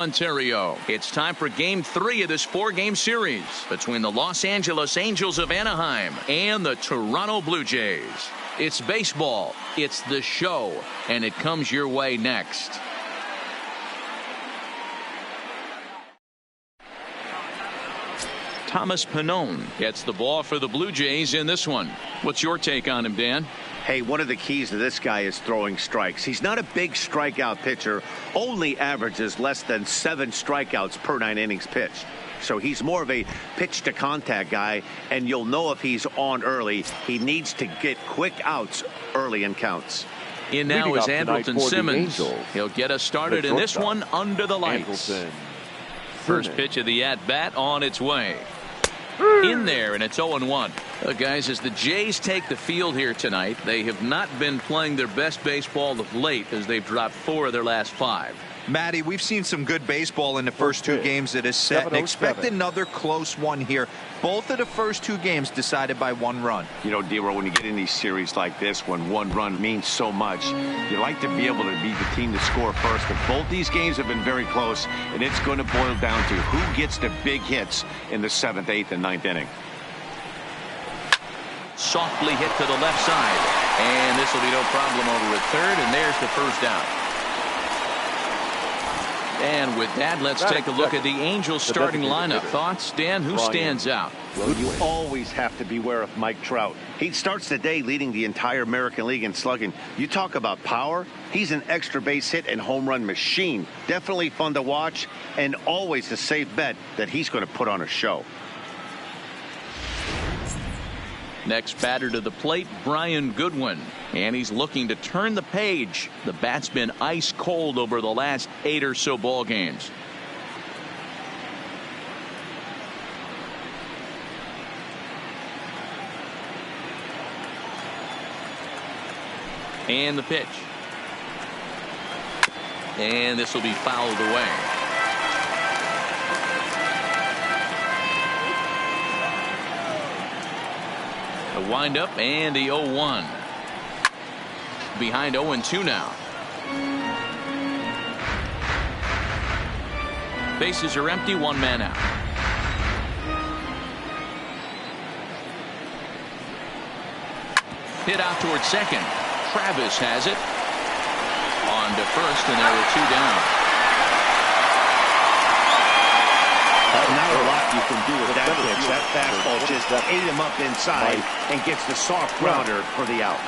Ontario. It's time for Game 3 of this 4-game series between the Los Angeles Angels of Anaheim and the Toronto Blue Jays. It's baseball, it's the show, and it comes your way next. Thomas Pannone gets the ball for the Blue Jays in this one. What's your take on him, Dan? Hey, one of the keys to this guy is throwing strikes. He's not a big strikeout pitcher, only averages less than 7 strikeouts per 9 innings pitched. So he's more of a pitch to contact guy, and you'll know if he's on early. He needs to get quick outs early in counts. In now is Andrelton Simmons. He'll get us started in this one under the lights. First pitch of the at-bat on its way. In there, and it's 0-1. Guys, as the Jays take the field here tonight, they have not been playing their best baseball of late as they've dropped 4 of their last 5. Matty, we've seen some good baseball in the first 2 games that is set. And expect another close one here. Both of the first 2 games decided by 1 run. You know, D-Roll, when you get in these series like this, when 1 run means so much, you like to be able to be the team to score first. But both these games have been very close, and it's going to boil down to who gets the big hits in the 7th, 8th, and 9th inning. Softly hit to the left side, and this will be no problem over at third, and there's the first down. And with that, let's take a look at the Angels starting lineup. Thoughts, Dan? Who stands out? Well, you always have to beware of Mike Trout. He starts the day leading the entire American League in slugging. You talk about power. He's an extra base hit and home run machine. Definitely fun to watch, and always a safe bet that he's going to put on a show. Next batter to the plate, Brian Goodwin. And he's looking to turn the page. The bat's been ice cold over the last 8 or so ball games. And the pitch. And this will be fouled away. The windup and the 0-1. Behind 0-2 now. Bases are empty, 1 man out. Hit out towards second. Travis has it. On to first, and there are 2 down. Not a lot you can do with that pitch. That fastball just ate him up inside and gets the soft grounder for the out.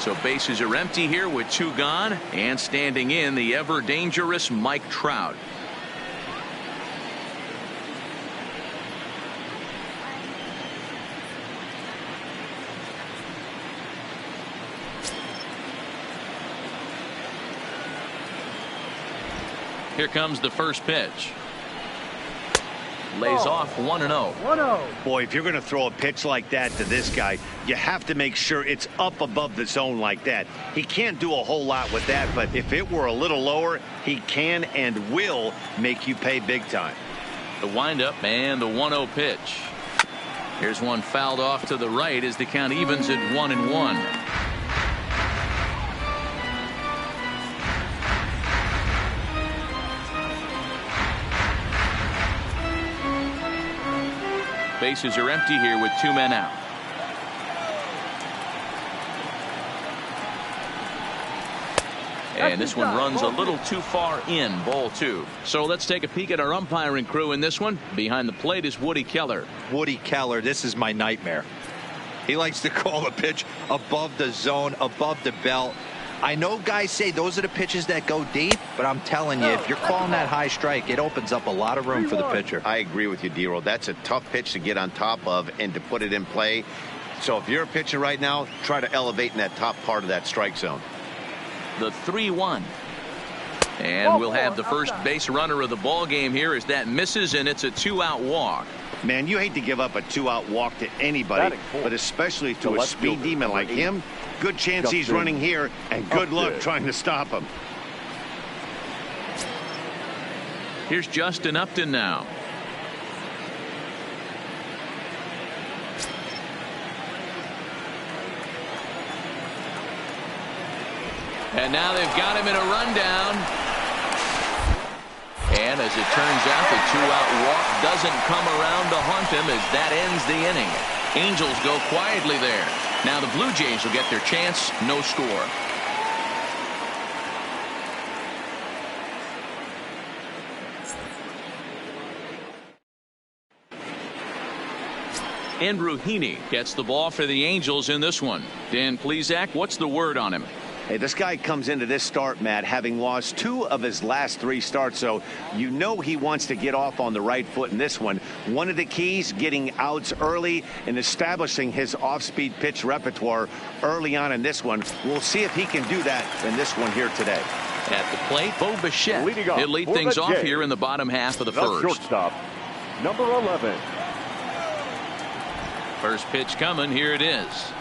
So bases are empty here with 2 gone, and standing in the ever dangerous Mike Trout. Here comes the first pitch. Lays off 1-0. Boy, if you're going to throw a pitch like that to this guy, you have to make sure it's up above the zone like that. He can't do a whole lot with that, but if it were a little lower, he can and will make you pay big time. The windup and the 1-0 pitch. Here's one fouled off to the right as the count evens at 1-1. Bases are empty here with 2 men out. And this one runs a little too far in, ball 2. So let's take a peek at our umpiring crew in this one. Behind the plate is Woody Keller. Woody Keller, this is my nightmare. He likes to call a pitch above the zone, above the belt. I know guys say those are the pitches that go deep, but I'm telling you, if you're calling that high strike, it opens up a lot of room for the pitcher. I agree with you, D-Roll. That's a tough pitch to get on top of and to put it in play. So if you're a pitcher right now, try to elevate in that top part of that strike zone. The 3-1. And we'll have the first base runner of the ball game here as that misses, and it's a 2-out walk. Man, you hate to give up a 2-out walk to anybody, but especially to a speed demon like him. Good chance he's running here, and good luck trying to stop him. Here's Justin Upton now. And now they've got him in a rundown. As it turns out, the two-out walk doesn't come around to haunt him as that ends the inning. Angels go quietly there. Now the Blue Jays will get their chance. No score. Andrew Heaney gets the ball for the Angels in this one. Dan Plesac, what's the word on him? Hey, this guy comes into this start, Matt, having lost 2 of his last 3 starts, so you know he wants to get off on the right foot in this one. One of the keys, getting outs early and establishing his off-speed pitch repertoire early on in this one. We'll see if he can do that in this one here today. At the plate, Bo Bichette. He'll lead things off here in the bottom half of the first. Shortstop, number 11. First pitch coming. Here it is.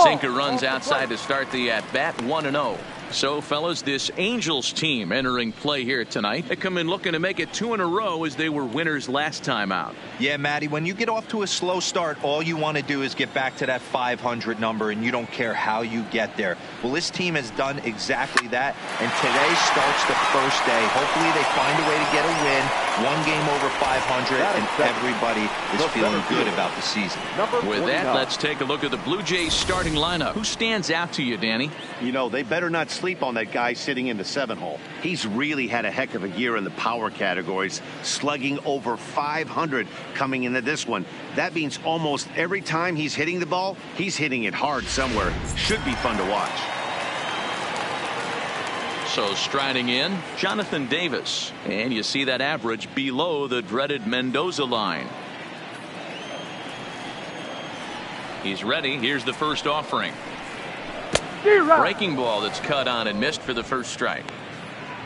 Sinker runs outside to start the at-bat. 1-0. So, fellas, this Angels team entering play here tonight. They come in looking to make it 2 in a row as they were winners last time out. Yeah, Matty, when you get off to a slow start, all you want to do is get back to that 500 number, and you don't care how you get there. Well, this team has done exactly that, and today starts the first day. Hopefully they find a way to get a win, 1 game over 500, and everybody is feeling good about the season. With that, let's take a look at the Blue Jays starting lineup. Who stands out to you, Danny? You know, they better not sleep on that guy sitting in the 7-hole. He's really had a heck of a year in the power categories, slugging over 500 coming into this one. That means almost every time he's hitting the ball, he's hitting it hard somewhere. Should be fun to watch. So striding in, Jonathan Davis. And you see that average below the dreaded Mendoza line. He's ready. Here's the first offering. Breaking ball that's cut on and missed for the first strike.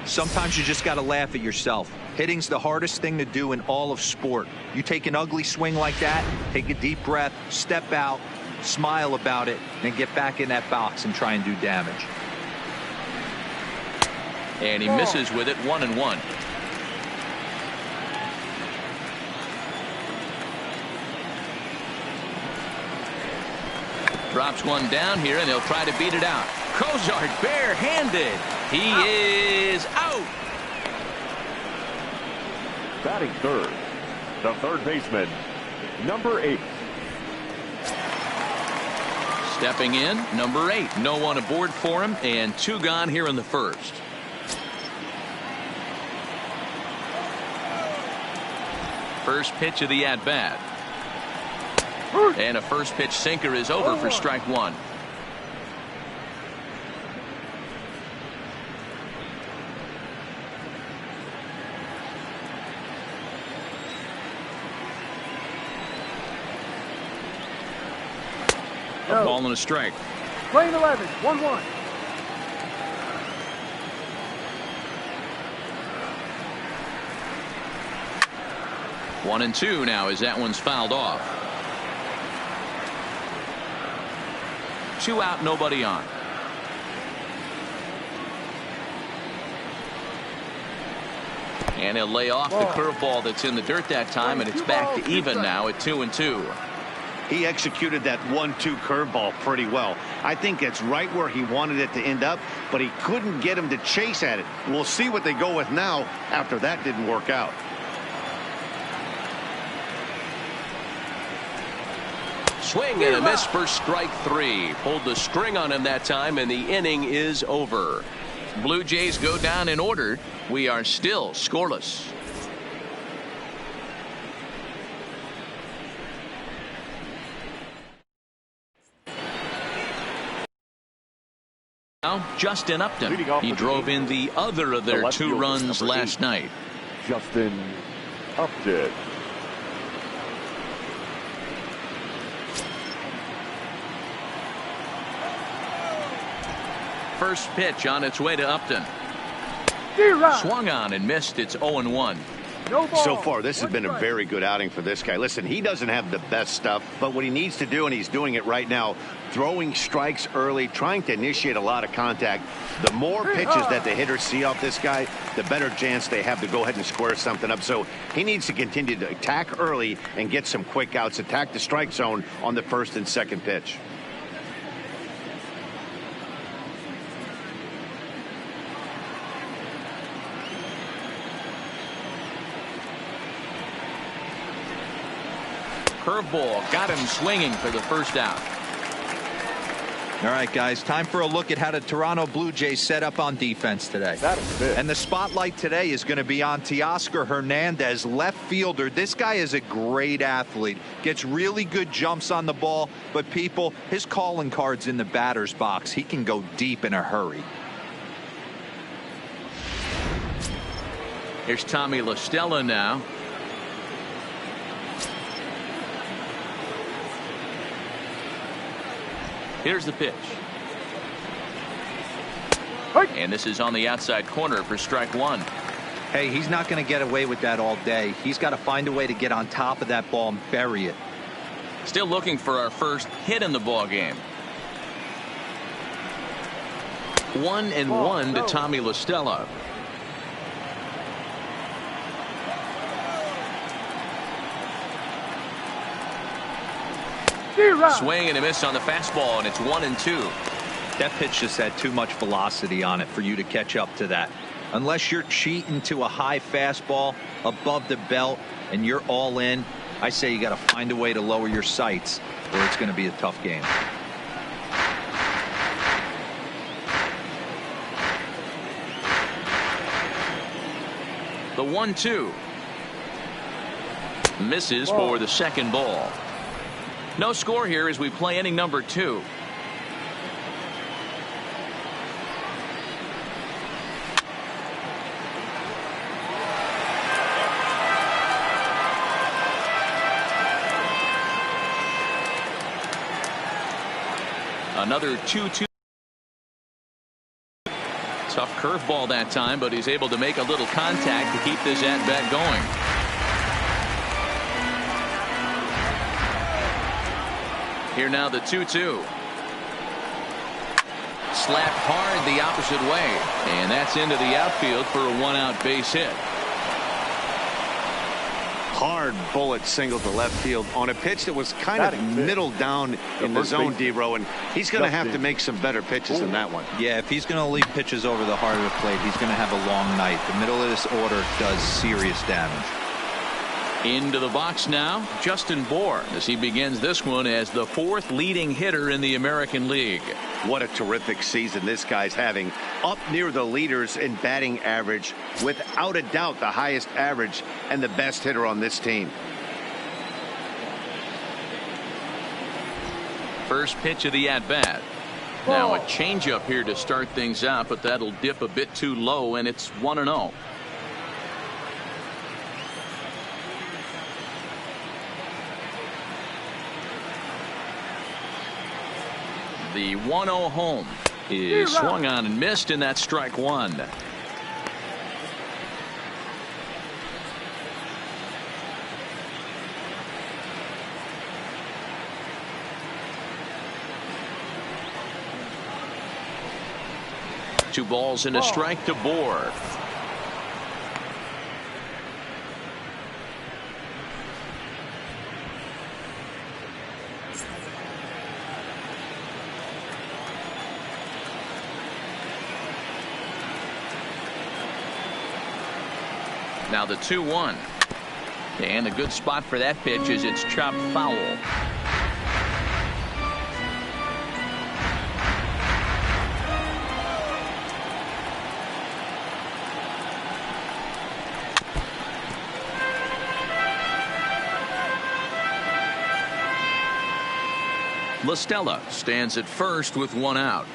Sometimes you just got to laugh at yourself. Hitting's the hardest thing to do in all of sport. You take an ugly swing like that, take a deep breath, step out, smile about it, and get back in that box and try and do damage. And he misses with it. 1-1. Drops one down here, and they'll try to beat it out. Cozart barehanded. He is out. Batting third, the third baseman, number 8. Stepping in, number 8. No one aboard for him, and 2 gone here in the first. First pitch of the at-bat. And a first pitch sinker is over for strike 1. A ball and a strike. Playing 11, 1-1. One and 2 now as that one's fouled off. 2 out, nobody on. And he'll lay off the curveball that's in the dirt that time, and it's back to even now at 2-2. He executed that 1-2 curveball pretty well. I think it's right where he wanted it to end up, but he couldn't get him to chase at it. We'll see what they go with now after that didn't work out. Swing and a miss for strike 3. Pulled the string on him that time, and the inning is over. Blue Jays go down in order. We are still scoreless. Now, Justin Upton. He drove in the other of their 2 runs last night. Justin Upton. First pitch on its way to Upton. Swung on and missed. It's 0-1. So far, this has been a very good outing for this guy. Listen, he doesn't have the best stuff, but what he needs to do, and he's doing it right now, throwing strikes early, trying to initiate a lot of contact. The more pitches that the hitters see off this guy, the better chance they have to go ahead and square something up. So he needs to continue to attack early and get some quick outs, attack the strike zone on the first and second pitch. curveball got him swinging for the first out. All right, guys, time for a look at how the Toronto Blue Jays set up on defense today. And the spotlight today is going to be on Teoscar Hernandez, left fielder. This guy is a great athlete, gets really good jumps on the ball, but people, his calling card's in the batter's box. He can go deep in a hurry. Here's Tommy La Stella now. Here's the pitch. And this is on the outside corner for strike one. Hey, he's not going to get away with that all day. He's got to find a way to get on top of that ball and bury it. Still looking for our first hit in the ball game. 1-1 to Tommy La Stella. Swing and a miss on the fastball, and it's 1-2. That pitch just had too much velocity on it for you to catch up to that. Unless you're cheating to a high fastball above the belt and you're all in, I say you got to find a way to lower your sights or it's going to be a tough game. The 1-2 misses for the second ball. No score here as we play inning number 2. Another 2-2. Tough curveball that time, but he's able to make a little contact to keep this at bat going. Here now the 2-2. Slapped hard the opposite way, and that's into the outfield for a 1-out base hit. Hard bullet single to left field on a pitch that was kind of middle down in the zone, D-Row, and he's going to have to make some better pitches than that one. Yeah, if he's going to leave pitches over the heart of the plate, he's going to have a long night. The middle of this order does serious damage. Into the box now, Justin Bour, as he begins this one as the 4th leading hitter in the American League. What a terrific season this guy's having. Up near the leaders in batting average, without a doubt the highest average and the best hitter on this team. First pitch of the at-bat. Now a changeup here to start things out, but that'll dip a bit too low, and it's 1-0. The 1-0 home is swung on and missed, and that's strike one. Two balls and a strike to Bour. Now the 2-1. And a good spot for that pitch is it's chopped foul. La Stella stands at first with 1 out.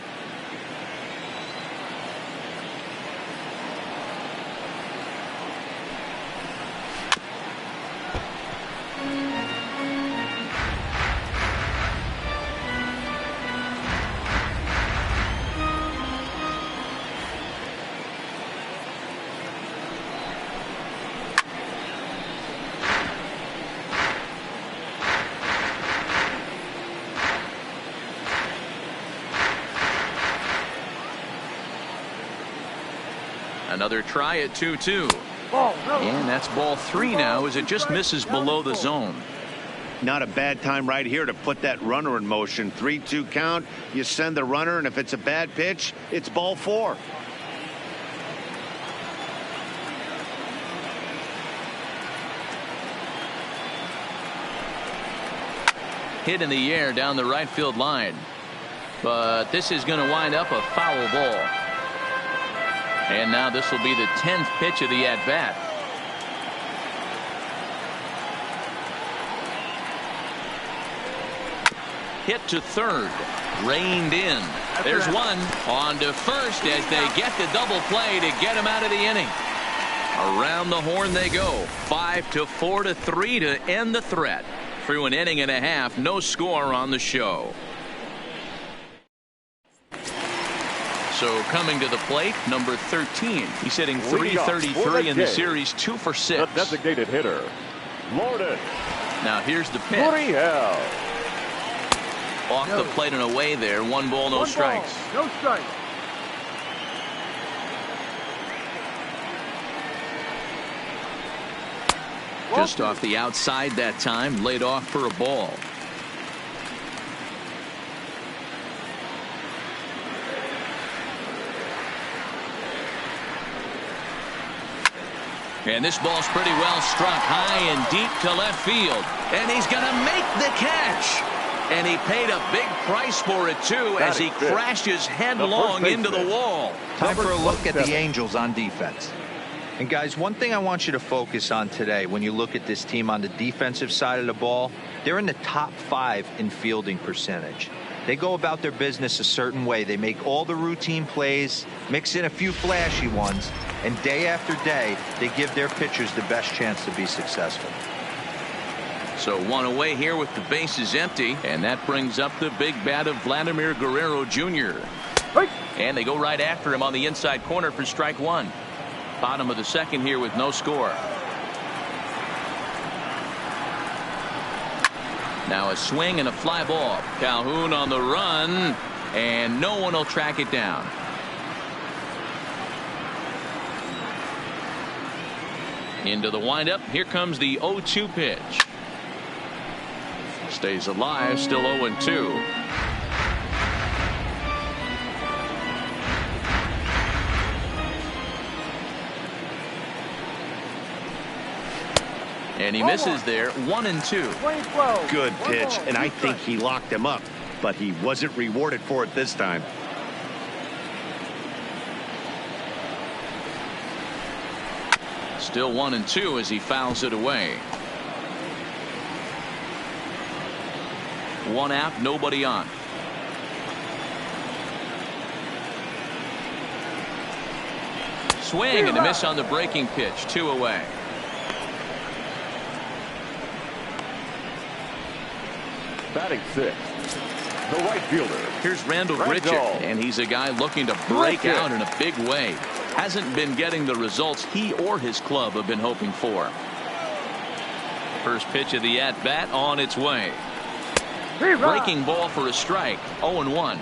Another try at 2-2. And that's ball 3 now as it just misses below the zone. Not a bad time right here to put that runner in motion. 3-2 count. You send the runner, and if it's a bad pitch, it's ball 4. hit in the air down the right field line. But this is going to wind up a foul ball. And now this will be the 10th pitch of the at-bat. Hit to third. Reined in. There's one. On to first as they get the double play to get him out of the inning. Around the horn they go. 5-4 to 3 to end the threat. Through an inning and a half, no score on the show. So coming to the plate, number 13. He's hitting .333 in the series, 2 for 6. The designated hitter, Lorden. Now here's the pitch. Off the plate and away there. 1 ball, no strikes. No strikes. Just off the outside that time, laid off for a ball. And this ball's pretty well struck high and deep to left field. And he's going to make the catch. And he paid a big price for it, too, as he crashes headlong into the wall. Time for a look at the Angels on defense. And, guys, one thing I want you to focus on today when you look at this team on the defensive side of the ball, they're in the top 5 in fielding percentage. They go about their business a certain way. They make all the routine plays, mix in a few flashy ones, and day after day, they give their pitchers the best chance to be successful. So 1 away here with the bases empty, and that brings up the big bat of Vladimir Guerrero Jr. And they go right after him on the inside corner for strike 1. Bottom of the second here with no score. Now a swing and a fly ball. Calhoun on the run, and no one will track it down. Into the windup. Here comes the 0-2 pitch. Stays alive, still 0-2. And he misses there. 1-2. Good pitch, and I think he locked him up, but he wasn't rewarded for it this time. Still 1-2 as he fouls it away. 1 out, nobody on. Swing and a miss on the breaking pitch. 2 away. Batting 6th, the right fielder. Here's Randall Grichuk, and he's a guy looking to break out in a big way. Hasn't been getting the results he or his club have been hoping for. First pitch of the at-bat on its way. Breaking ball for a strike. 0-1.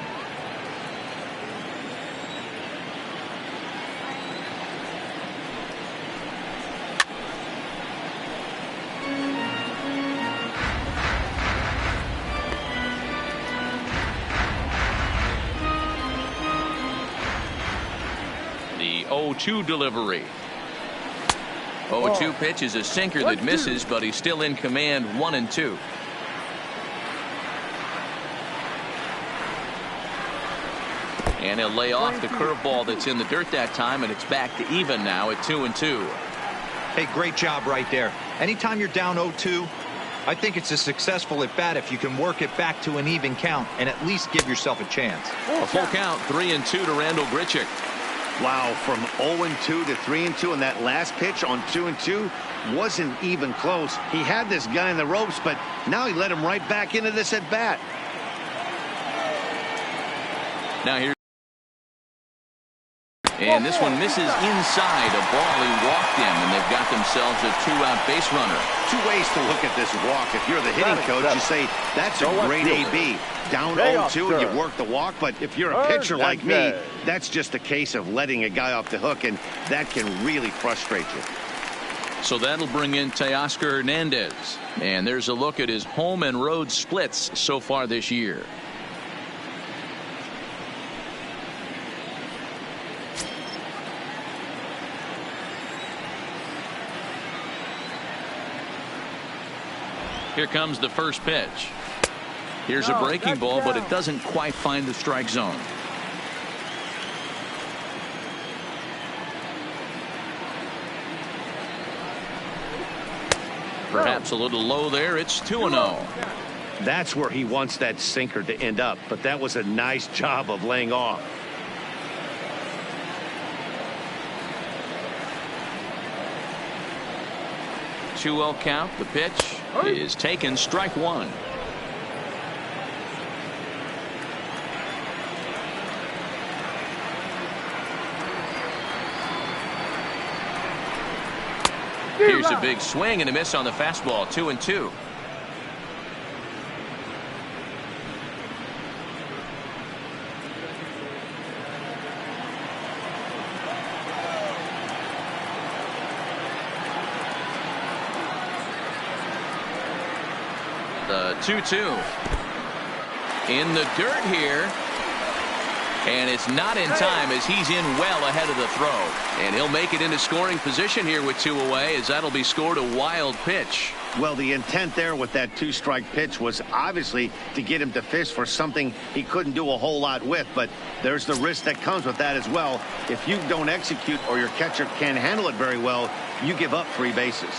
The 0-2 delivery. 0-2 pitch is a sinker that misses, but he's still in command. 1-2. And he'll lay off the curveball that's in the dirt that time, and it's back to even now at 2-2. Hey, great job right there. Anytime you're down 0-2, I think it's a successful at bat if you can work it back to an even count and at least give yourself a chance. A full count, 3-2 to Randall Grichuk. Wow, from 0-2 to 3-2, and that last pitch on 2-2 wasn't even close. He had this guy in the ropes, but now he let him right back into this at bat. Now here. And this one misses inside. A ball he walked in, and they've got themselves a 2-out base runner. 2 ways to look at this walk. If you're the hitting coach, you say, that's a great AB. Down 0-2, you work the walk. But if you're a pitcher like me, that's just a case of letting a guy off the hook, and that can really frustrate you. So that'll bring in Teoscar Hernandez. And there's a look at his home and road splits so far this year. Here comes the first pitch. Here's a breaking ball, but it doesn't quite find the strike zone. Perhaps a little low there. It's 2-0. That's where he wants that sinker to end up, but that was a nice job of laying off. 2-0 count. The pitch is taken. Strike one. Here's a big swing and a miss on the fastball. 2-2. The 2-2 in the dirt here, and it's not in time as he's in well ahead of the throw, and he'll make it into scoring position here with 2 away, as that'll be scored a wild pitch. Well, the intent there with that 2-strike pitch was obviously to get him to fish for something he couldn't do a whole lot with, but there's the risk that comes with that as well. If you don't execute or your catcher can't handle it very well, you give up 3 bases.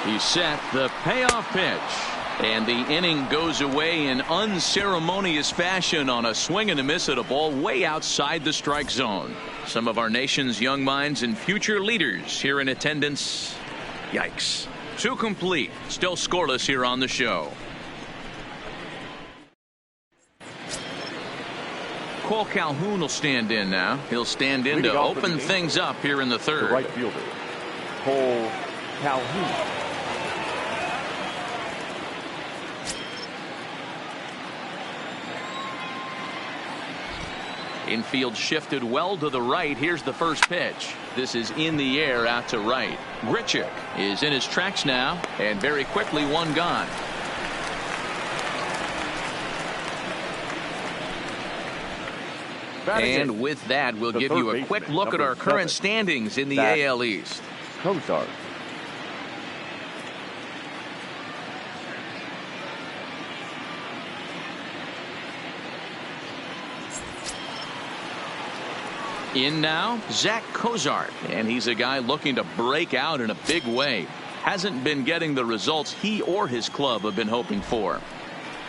He's set. The payoff pitch, and the inning goes away in unceremonious fashion on a swing and a miss at a ball way outside the strike zone. Some of our nation's young minds and future leaders here in attendance. Yikes. 2 complete. Still scoreless here on the show. Cole Calhoun will stand in now. He'll stand in to open things up here in the third. The right fielder, Cole Calhoun. Infield shifted well to the right. Here's the first pitch. This is in the air out to right. Grichuk is in his tracks now, and very quickly one gone. And with that, we'll give you a quick look at our current standings in the AL East. Cozart. In now, Zach Cozart, and he's a guy looking to break out in a big way. Hasn't been getting the results he or his club have been hoping for.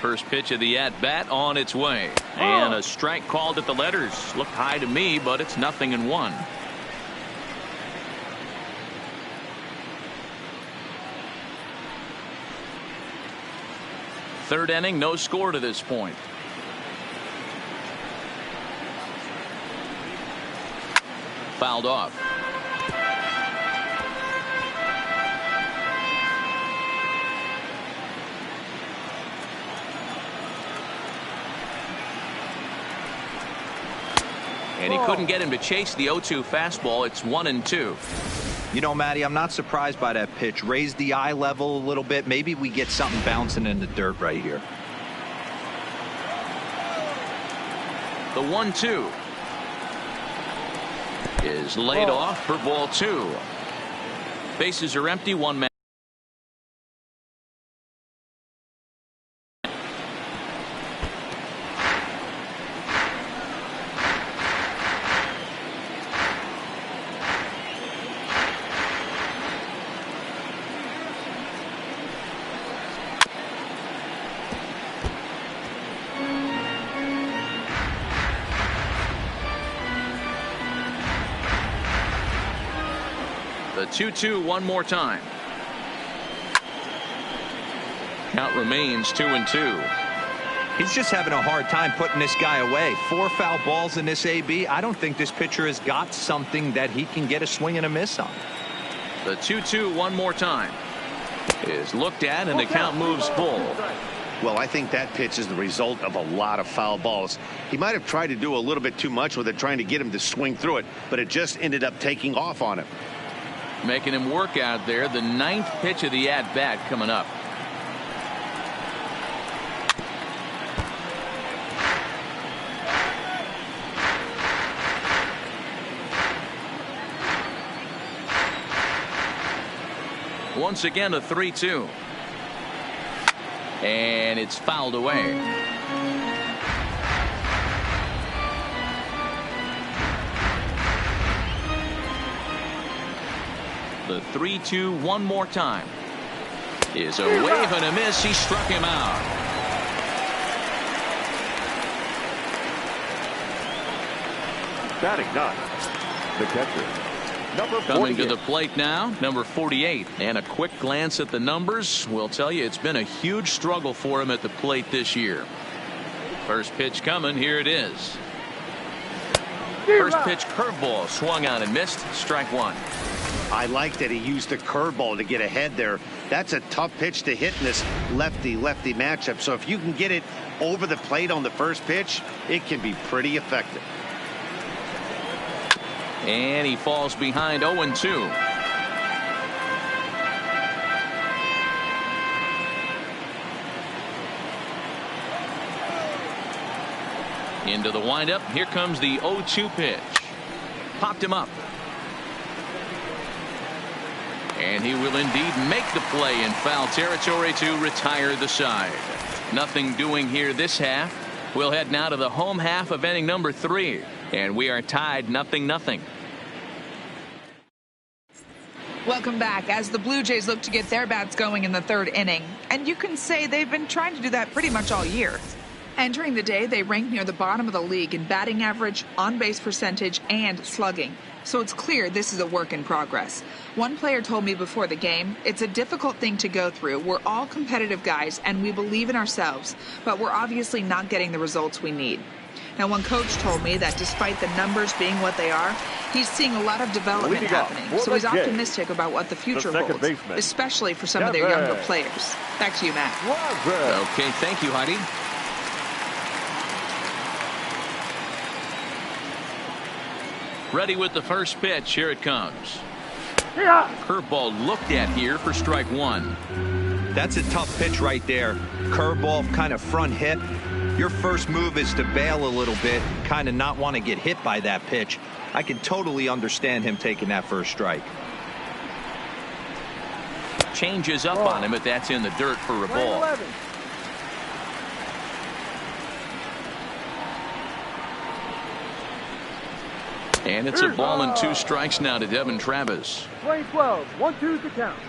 First pitch of the at-bat on its way. And a strike called at the letters. Looked high to me, but it's 0-1. Third inning, no score to this point. Fouled off. And he couldn't get him to chase the 0-2 fastball. It's 1-2. You know, Matty, I'm not surprised by that pitch. Raise the eye level a little bit. Maybe we get something bouncing in the dirt right here. The 1-2 is laid off for ball 2. Bases are empty. One man. The 2-2 one more time. Count remains 2-2. He's just having a hard time putting this guy away. 4 foul balls in this AB. I don't think this pitcher has got something that he can get a swing and a miss on. The 2-2 one more time is looked at, and the count moves full. Well, I think that pitch is the result of a lot of foul balls. He might have tried to do a little bit too much with it, trying to get him to swing through it, but it just ended up taking off on him. Making him work out there. The 9th pitch of the at-bat coming up. Once again, a 3-2. And it's fouled away. The 3-2 one more time. Is a wave and a miss. He struck him out. Batting ninth, the catcher, number 48. Coming to the plate now, number 48. And a quick glance at the numbers will tell you it's been a huge struggle for him at the plate this year. First pitch coming. Here it is. First pitch curveball swung on and missed. Strike one. I like that he used the curveball to get ahead there. That's a tough pitch to hit in this lefty-lefty matchup. So if you can get it over the plate on the first pitch, it can be pretty effective. And he falls behind 0-2. Into the windup. Here comes the 0-2 pitch. Popped him up. And he will indeed make the play in foul territory to retire the side. Nothing doing here this half. We'll head now to the home half of inning number 3. And we are tied 0-0. Welcome back as the Blue Jays look to get their bats going in the third inning. And you can say they've been trying to do that pretty much all year. Entering the day, they rank near the bottom of the league in batting average, on-base percentage, and slugging. So it's clear this is a work in progress. One player told me before the game, it's a difficult thing to go through. We're all competitive guys, and we believe in ourselves, but we're obviously not getting the results we need. Now, one coach told me that despite the numbers being what they are, he's seeing a lot of development happening. So he's optimistic about what the future holds, especially for some of their younger players. Back to you, Matt. Okay, thank you, Heidi. Ready with the first pitch. Here it comes. Curveball looked at here for strike one. That's a tough pitch right there. Curveball, kind of front hit. Your first move is to bail a little bit, kind of not want to get hit by that pitch. I can totally understand him taking that first strike. Changes up on him, but that's in the dirt for a ball. 11. And it's a ball and 2 strikes now to Devin Travis. 20-12, 1-2 to count.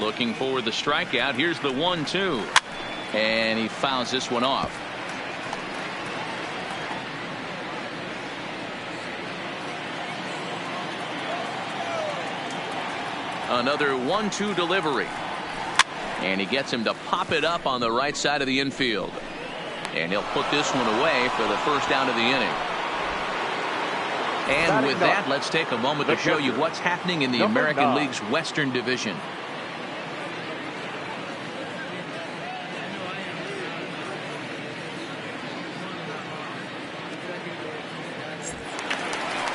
Looking for the strikeout. Here's the 1-2. And he fouls this one off. Another 1-2 delivery. And he gets him to pop it up on the right side of the infield. And he'll put this one away for the first out of the inning. And with that, let's take a moment to show you what's happening in the American League's Western Division.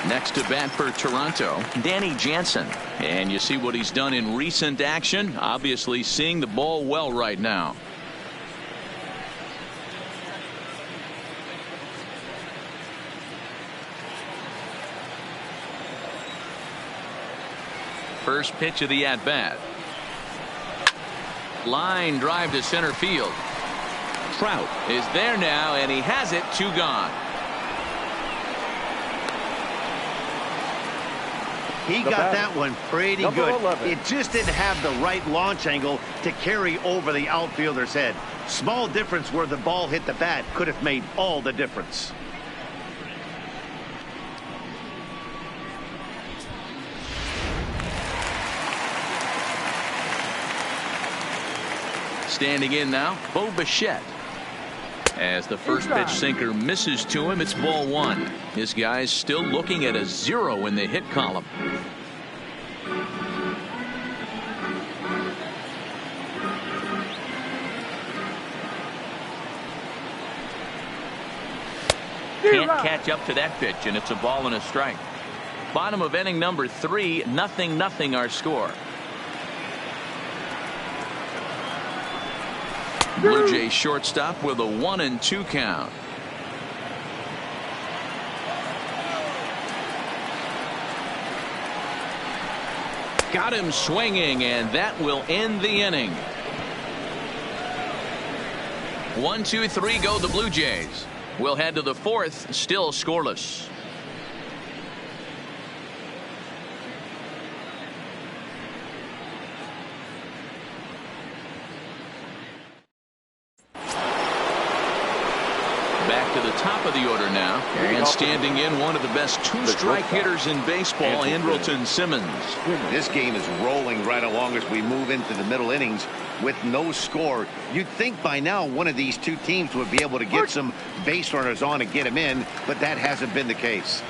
Next to bat for Toronto, Danny Jansen. And you see what he's done in recent action. Obviously seeing the ball well right now. First pitch of the at-bat. Line drive to center field. Trout is there now, and he has it. 2 gone. He got that one pretty good. It just didn't have the right launch angle to carry over the outfielder's head. Small difference where the ball hit the bat could have made all the difference. Standing in now, Bo Bichette. As the first pitch sinker misses to him, it's ball 1. This guy's still looking at a 0 in the hit column. Can't catch up to that pitch, and it's a ball and a strike. Bottom of inning number 3, 0-0 our score. Blue Jays shortstop with a 1-2 count. Got him swinging, and that will end the inning. 1, 2, 3 go the Blue Jays. We'll head to the fourth, still scoreless. Back to the top of the order now, and standing in one of the best two-strike hitters in baseball, Andrelton Simmons. This game is rolling right along as we move into the middle innings with no score. You'd think by now one of these two teams would be able to get some base runners on and get them in, but that hasn't been the case.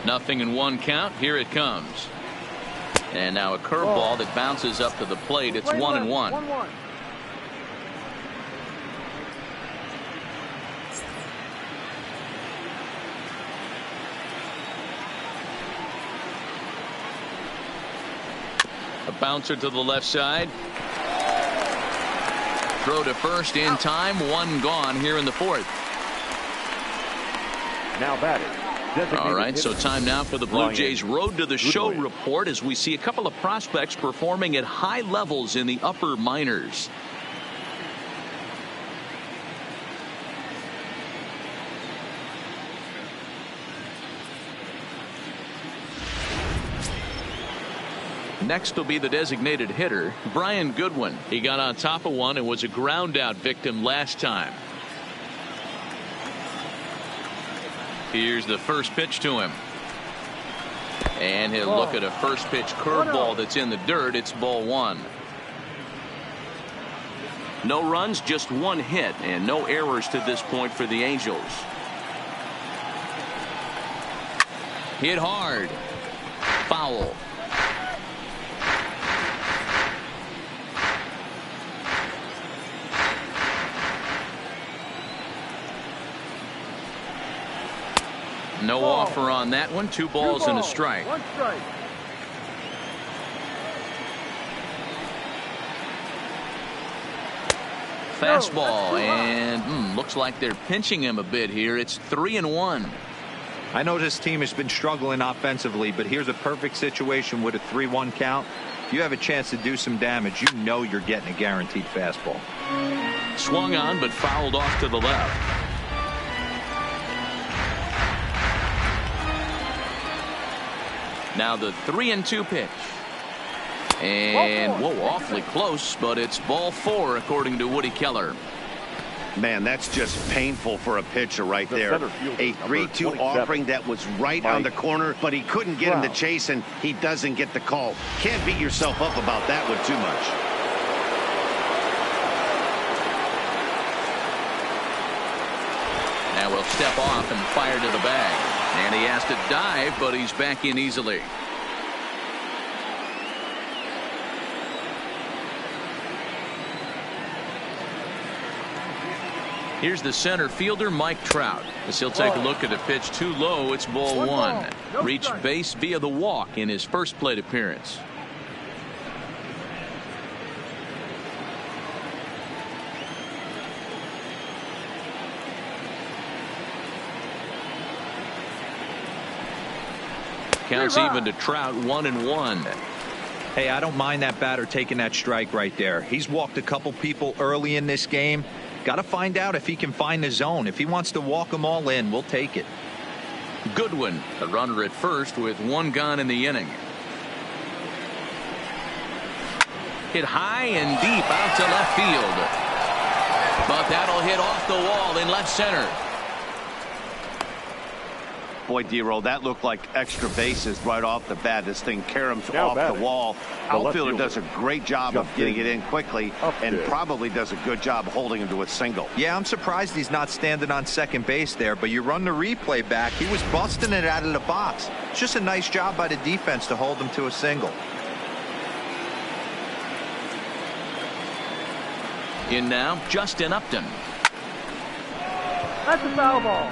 Nothing in one count. Here it comes. And now a curveball that bounces up to the plate. It's 1-1. 1-1. A bouncer to the left side. Throw to first in time. One gone here in the fourth. Now batting. All right, so time now for the Blue Jays Road to the Show report as we see a couple of prospects performing at high levels in the upper minors. Next will be the designated hitter, Brian Goodwin. He got on top of one and was a ground out victim last time. Here's the first pitch to him. And he'll look at a first pitch curveball that's in the dirt. It's ball one. No runs, just one hit, and no errors to this point for the Angels. Hit hard. Foul. No offer on that one. 2 balls and a strike. 1 strike. Fastball, and looks like they're pinching him a bit here. It's 3-1. I know this team has been struggling offensively, but here's a perfect situation with a 3-1 count. If you have a chance to do some damage, you know you're getting a guaranteed fastball. Swung on, but fouled off to the left. Now the 3-2 pitch. And whoa, awfully close, but it's ball 4 according to Woody Keller. Man, that's just painful for a pitcher right there. A 3-2 offering that was right on the corner, but he couldn't get him to chase, and he doesn't get the call. Can't beat yourself up about that one too much. Now we'll step off and fire to the bag. And he has to dive, but he's back in easily. Here's the center fielder, Mike Trout. As he'll take a look at a pitch too low, it's ball 1. Reached base via the walk in his first plate appearance. Counts even to Trout, 1-1. Hey, I don't mind that batter taking that strike right there. He's walked a couple people early in this game. Got to find out if he can find the zone. If he wants to walk them all in, we'll take it. Goodwin, a runner at first with 1 gone in the inning. Hit high and deep out to left field. But that'll hit off the wall in left center. Boy, D-Roll, that looked like extra bases right off the bat. This thing caroms off the wall. Outfielder does a great job of getting it in quickly and probably does a good job holding him to a single. Yeah, I'm surprised he's not standing on second base there, but you run the replay back. He was busting it out of the box. It's just a nice job by the defense to hold him to a single. In now, Justin Upton. That's a foul ball.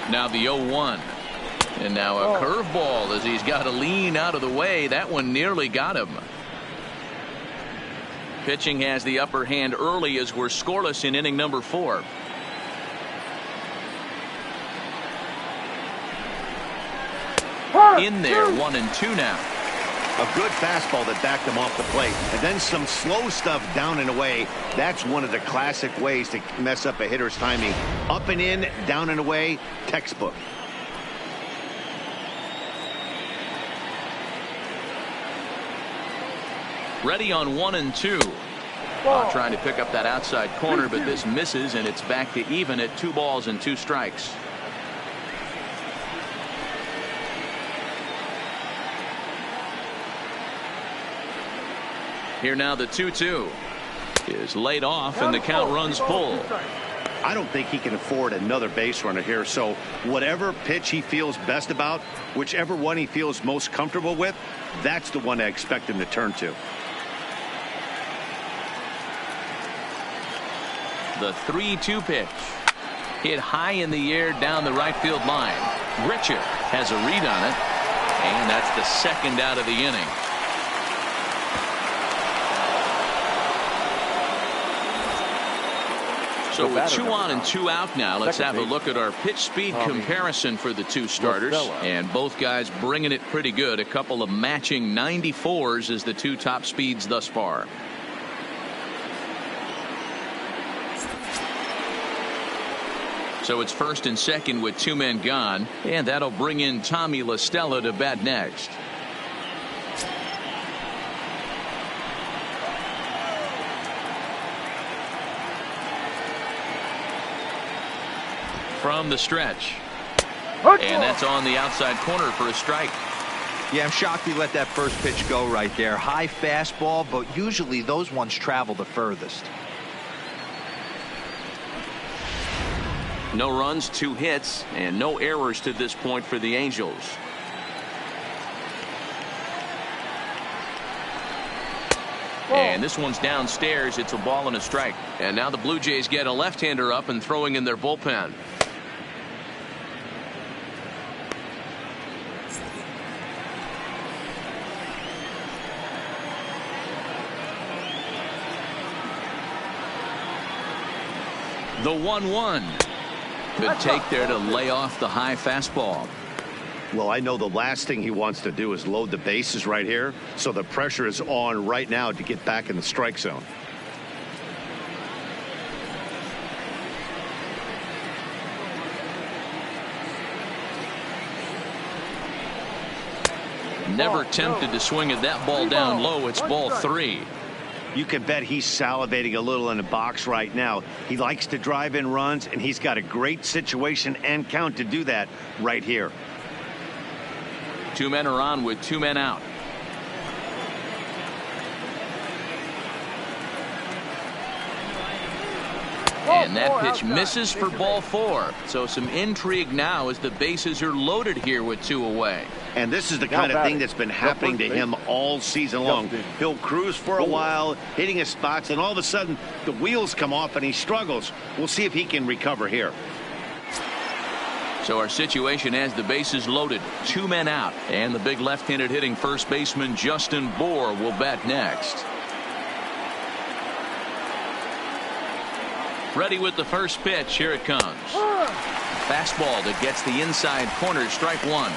Now the 0-1. And now a curveball as he's got to lean out of the way. That one nearly got him. Pitching has the upper hand early as we're scoreless in inning number 4. In there, 1-2 now. A good fastball that backed him off the plate. And then some slow stuff down and away. That's one of the classic ways to mess up a hitter's timing. Up and in, down and away, textbook. Ready on 1-2. Trying to pick up that outside corner, but this misses, and it's back to even at 2 balls and 2 strikes. Here now the 2-2 is laid off and the count runs full. I don't think he can afford another base runner here, so whatever pitch he feels best about, whichever one he feels most comfortable with, that's the one I expect him to turn to. The 3-2 pitch hit high in the air down the right field line. Richard has a read on it, and that's the second out of the inning. So with 2 on and 2 out now, let's have a look at our pitch speed comparison for the 2 starters. And both guys bringing it pretty good. A couple of matching 94s as the 2 top speeds thus far. So it's first and second with 2 men gone. And that'll bring in Tommy La Stella to bat next. From the stretch. And that's on the outside corner for a strike. Yeah, I'm shocked he let that first pitch go right there. High fastball, but usually those ones travel the furthest. No runs, 2 hits, and no errors to this point for the Angels. And this one's downstairs. It's a ball and a strike. And now the Blue Jays get a left-hander up and throwing in their bullpen. The 1-1. Good take there to lay off the high fastball. Well, I know the last thing he wants to do is load the bases right here, so the pressure is on right now to get back in the strike zone. Never tempted to swing at that ball down low. It's ball 3. You can bet he's salivating a little in the box right now. He likes to drive in runs, and he's got a great situation and count to do that right here. 2 men are on with 2 men out. And that pitch misses for ball 4. So some intrigue now as the bases are loaded here with 2 away. And this is the kind of thing that's been happening to him all season long. He'll cruise for a while, hitting his spots, and all of a sudden the wheels come off and he struggles. We'll see if he can recover here. So our situation has the bases loaded, 2 men out, and the big left-handed hitting first baseman Justin Bour will bat next. Ready with the first pitch. Here it comes. Fastball that gets the inside corner. Strike 1.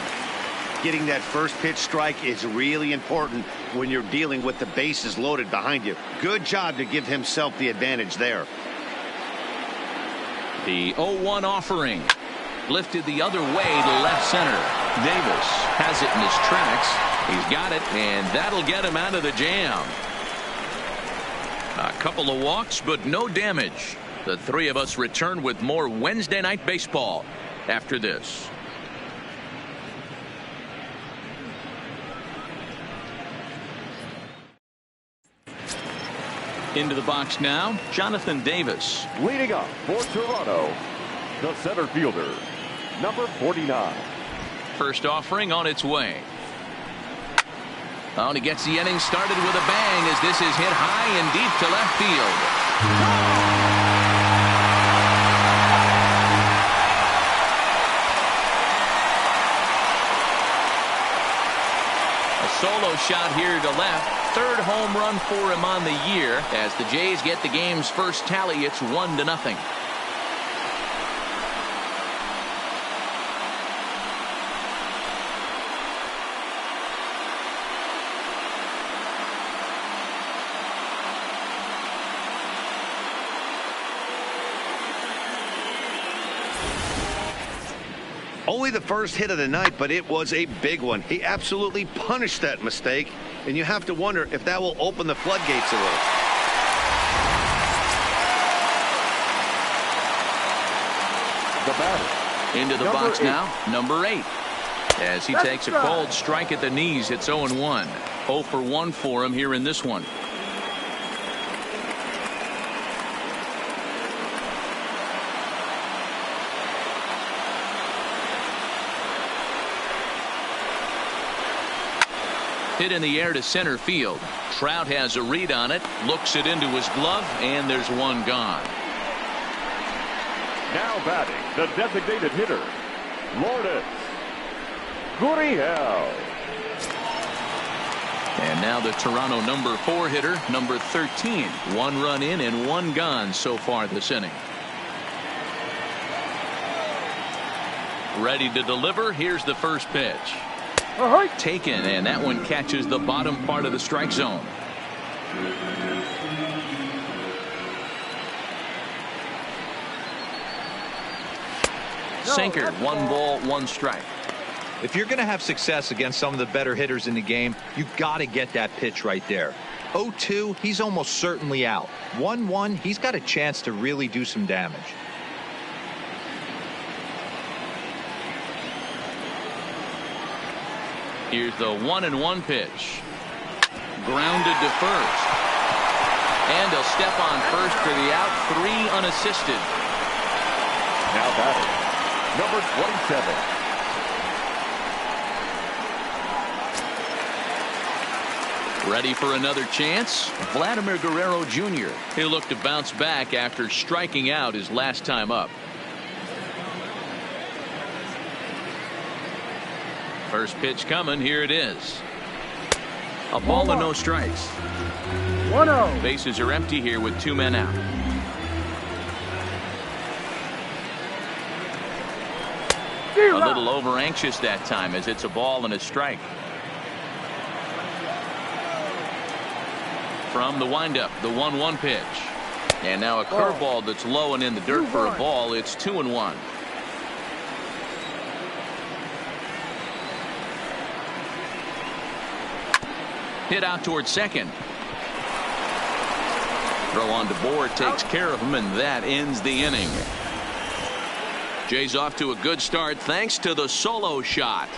Getting that first pitch strike is really important when you're dealing with the bases loaded behind you. Good job to give himself the advantage there. The 0-1 offering lifted the other way to left center. Davis has it in his tracks. He's got it, and that'll get him out of the jam. A couple of walks, but no damage. The 3 of us return with more Wednesday Night Baseball after this. Into the box now, Jonathan Davis. Leading up for Toronto, the center fielder, number 49. First offering on its way. Oh, and he gets the inning started with a bang as this is hit high and deep to left field. shot here to left. Third home run for him on the year. As the Jays get the game's first tally, it's 1-0. Only the first hit of the night, but it was a big one. He absolutely punished that mistake, and you have to wonder if that will open the floodgates a little. The batter. Into the box now, number 8. As he takes a cold strike at the knees, it's 0-1. 0 for 1 for him here in this one. Hit in the air to center field. Trout has a read on it, looks it into his glove, and there's one gone. Now batting, the designated hitter, Lourdes Gurriel. And now the Toronto number 4 hitter, number 13. 1 run in and 1 gone so far this inning. Ready to deliver. Here's the first pitch. Taken, and that one catches the bottom part of the strike zone. Sinker, 1 ball, 1 strike. If you're going to have success against some of the better hitters in the game, you got to get that pitch right there. 0-2, he's almost certainly out. 1-1, he's got a chance to really do some damage. Here's the 1-1 pitch. Grounded to first. And he'll step on first for the out. 3 unassisted. Now batting, number 27. Ready for another chance? Vladimir Guerrero Jr. He'll look to bounce back after striking out his last time up. First pitch coming. Here it is. A ball and no strikes. 1-0. Bases are empty here with 2 men out. A little over anxious that time as it's a ball and a strike. From the windup, the 1-1 pitch. And now a curveball that's low and in the dirt for a ball. It's 2-1. Hit out towards second. Throw on to board takes care of him, and that ends the inning. Jays off to a good start thanks to the solo shot.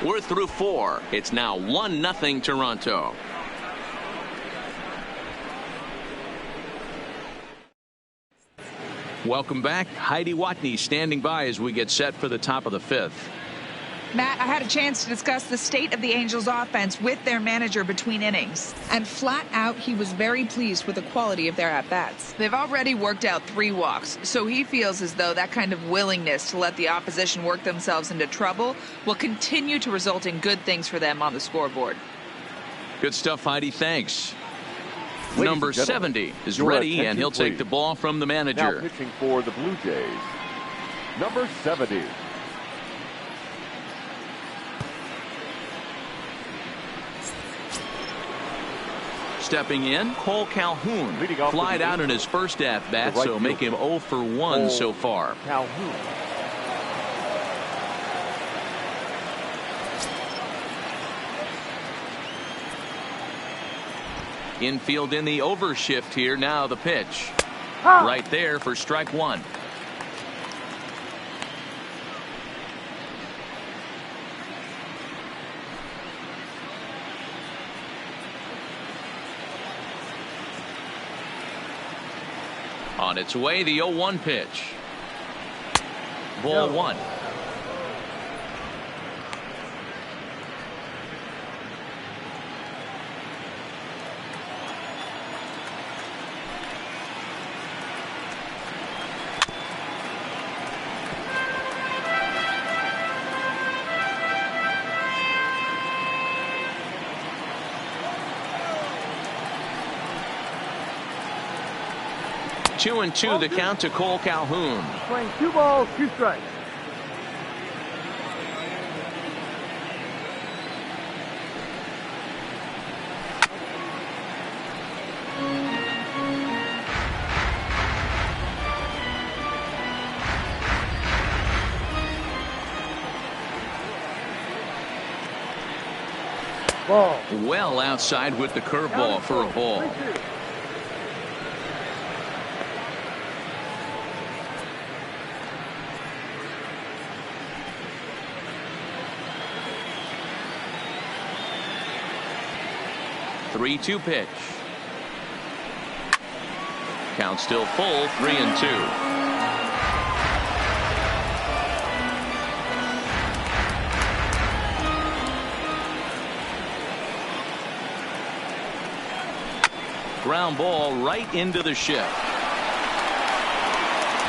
We're through 4. It's now 1-0 Toronto. Welcome back. Heidi Watney standing by as we get set for the top of the 5th. Matt, I had a chance to discuss the state of the Angels offense with their manager between innings. And flat out, he was very pleased with the quality of their at-bats. They've already worked out 3 walks, so he feels as though that kind of willingness to let the opposition work themselves into trouble will continue to result in good things for them on the scoreboard. Good stuff, Heidi. Thanks. Ladies Number 70 is ready, and he'll take the ball from the manager. Now pitching for the Blue Jays, number 70. Stepping in, Cole Calhoun. Flied out in his first at-bat, so make him 0 for 1 so far. Calhoun. Infield in the overshift here. Now the pitch. Right there for strike 1. On its way, the 0-1 pitch. Ball 1. 2-2 the count to Cole Calhoun. Playing 2 balls, 2 strikes. Ball. Well outside with the curveball for a ball. 3-2 pitch. Count still full, 3-2. Ground ball right into the shift.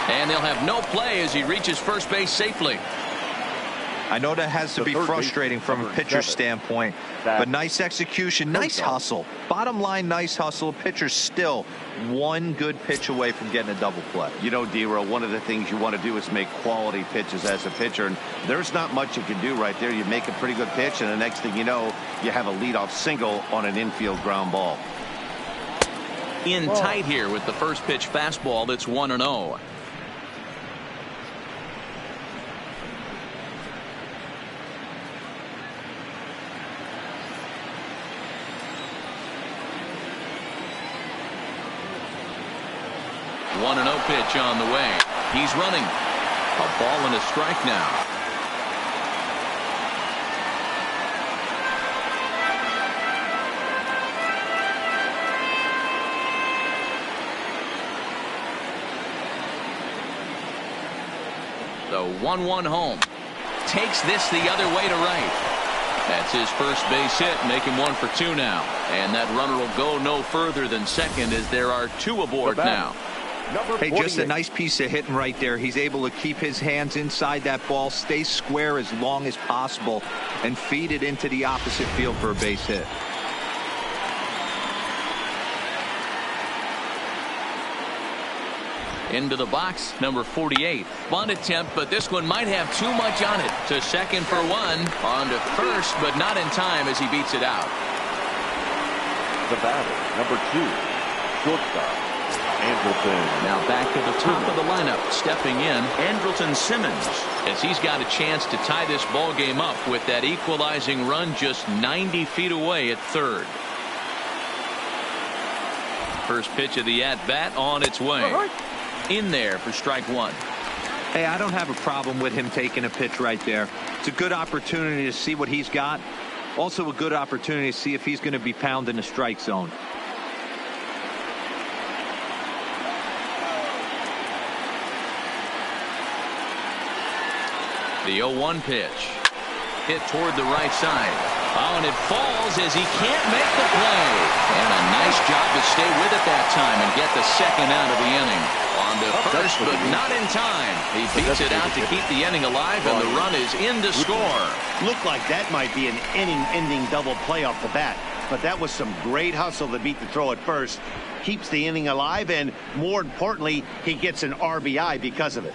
And they'll have no play as he reaches first base safely. I know that has to be frustrating from a pitcher's standpoint, but nice execution, nice hustle. Bottom line, nice hustle. Pitcher's still one good pitch away from getting a double play. You know, D-Row, one of the things you want to do is make quality pitches as a pitcher, and there's not much you can do right there. You make a pretty good pitch, and the next thing you know, you have a leadoff single on an infield ground ball. In tight here with the first pitch fastball that's 1-0. One and 0 pitch on the way. He's running. A ball and a strike now. The 1-1 home. Takes this the other way to right. That's his first base hit, making 1 for 2 now. And that runner will go no further than second as there are 2 aboard now. Hey, just a nice piece of hitting right there. He's able to keep his hands inside that ball, stay square as long as possible, and feed it into the opposite field for a base hit. Into the box, number 48. Bunt attempt, but this one might have too much on it. To second for 1. On to first, but not in time as he beats it out. The batter, number 2, shortstop, Andrelton. Now back to the top of the lineup, stepping in, Andrelton Simmons, as he's got a chance to tie this ball game up with that equalizing run just 90 feet away at third. First pitch of the at-bat on its way. In there for strike 1. Hey, I don't have a problem with him taking a pitch right there. It's a good opportunity to see what he's got. Also a good opportunity to see if he's going to be pounding the strike zone. The 0-1 pitch. Hit toward the right side. Oh, and it falls as he can't make the play. And a nice job to stay with it that time and get the second out of the inning. On to first, but not in time. He beats it out to keep the inning alive, and the run is in to score. Looked like that might be an inning-ending double play off the bat. But that was some great hustle to beat the throw at first. Keeps the inning alive, and more importantly, he gets an RBI because of it.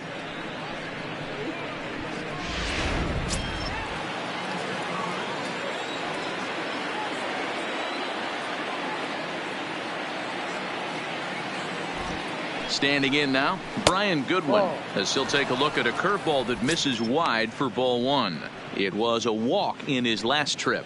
Standing in now, Brian Goodwin, as he'll take a look at a curveball that misses wide for ball 1. It was a walk in his last trip.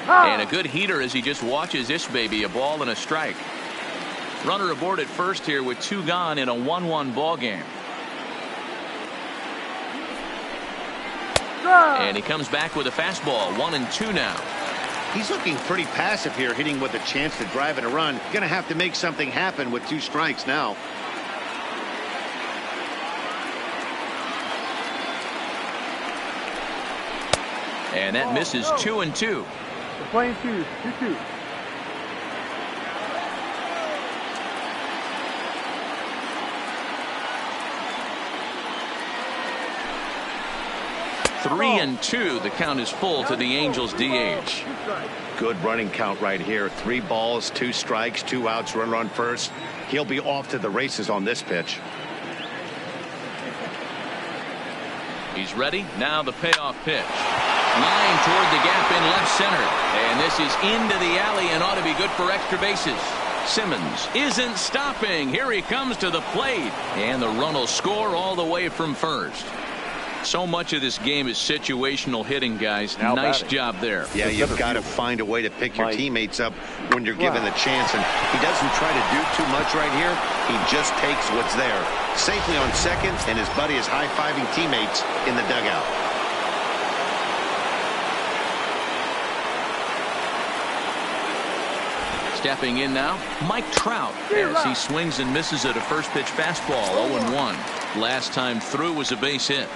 And a good heater as he just watches this baby, a ball and a strike. Runner aboard at first here with 2 gone in a 1-1 ball game. And he comes back with a fastball, 1-2 now. He's looking pretty passive here, hitting with a chance to drive in a run. Going to have to make something happen with 2 strikes now. And that misses 2-2. We're playing 2-2. 3-2. The count is full to the Angels DH. Good running count right here. 3 balls, 2 strikes, 2 outs, runner on first. He'll be off to the races on this pitch. He's ready. Now the payoff pitch. Line toward the gap in left center. And this is into the alley and ought to be good for extra bases. Simmons isn't stopping. Here he comes to the plate. And the run will score all the way from first. So much of this game is situational hitting, guys. Now nice batting. job there. Yeah, you've got to find a way to pick your teammates up when you're given the chance. And he doesn't try to do too much right here. He just takes what's there. Safely on second, and his buddy is high-fiving teammates in the dugout. Stepping in now, Mike Trout, as he swings and misses at a first pitch fastball. 0-1. Last time through was a base hit.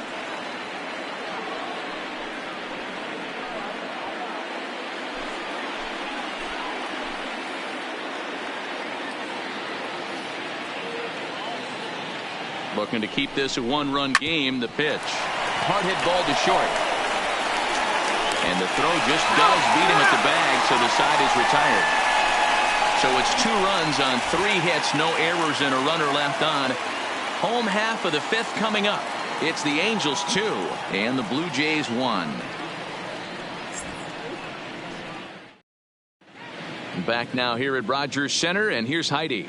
Looking to keep this a 1-run game. The pitch. Hard hit ball to short. And the throw just does beat him at the bag, so the side is retired. So it's 2 runs on 3 hits, no errors, and a runner left on. Home half of the 5th coming up. It's the Angels 2 and the Blue Jays 1. Back now here at Rogers Center, and here's Heidi.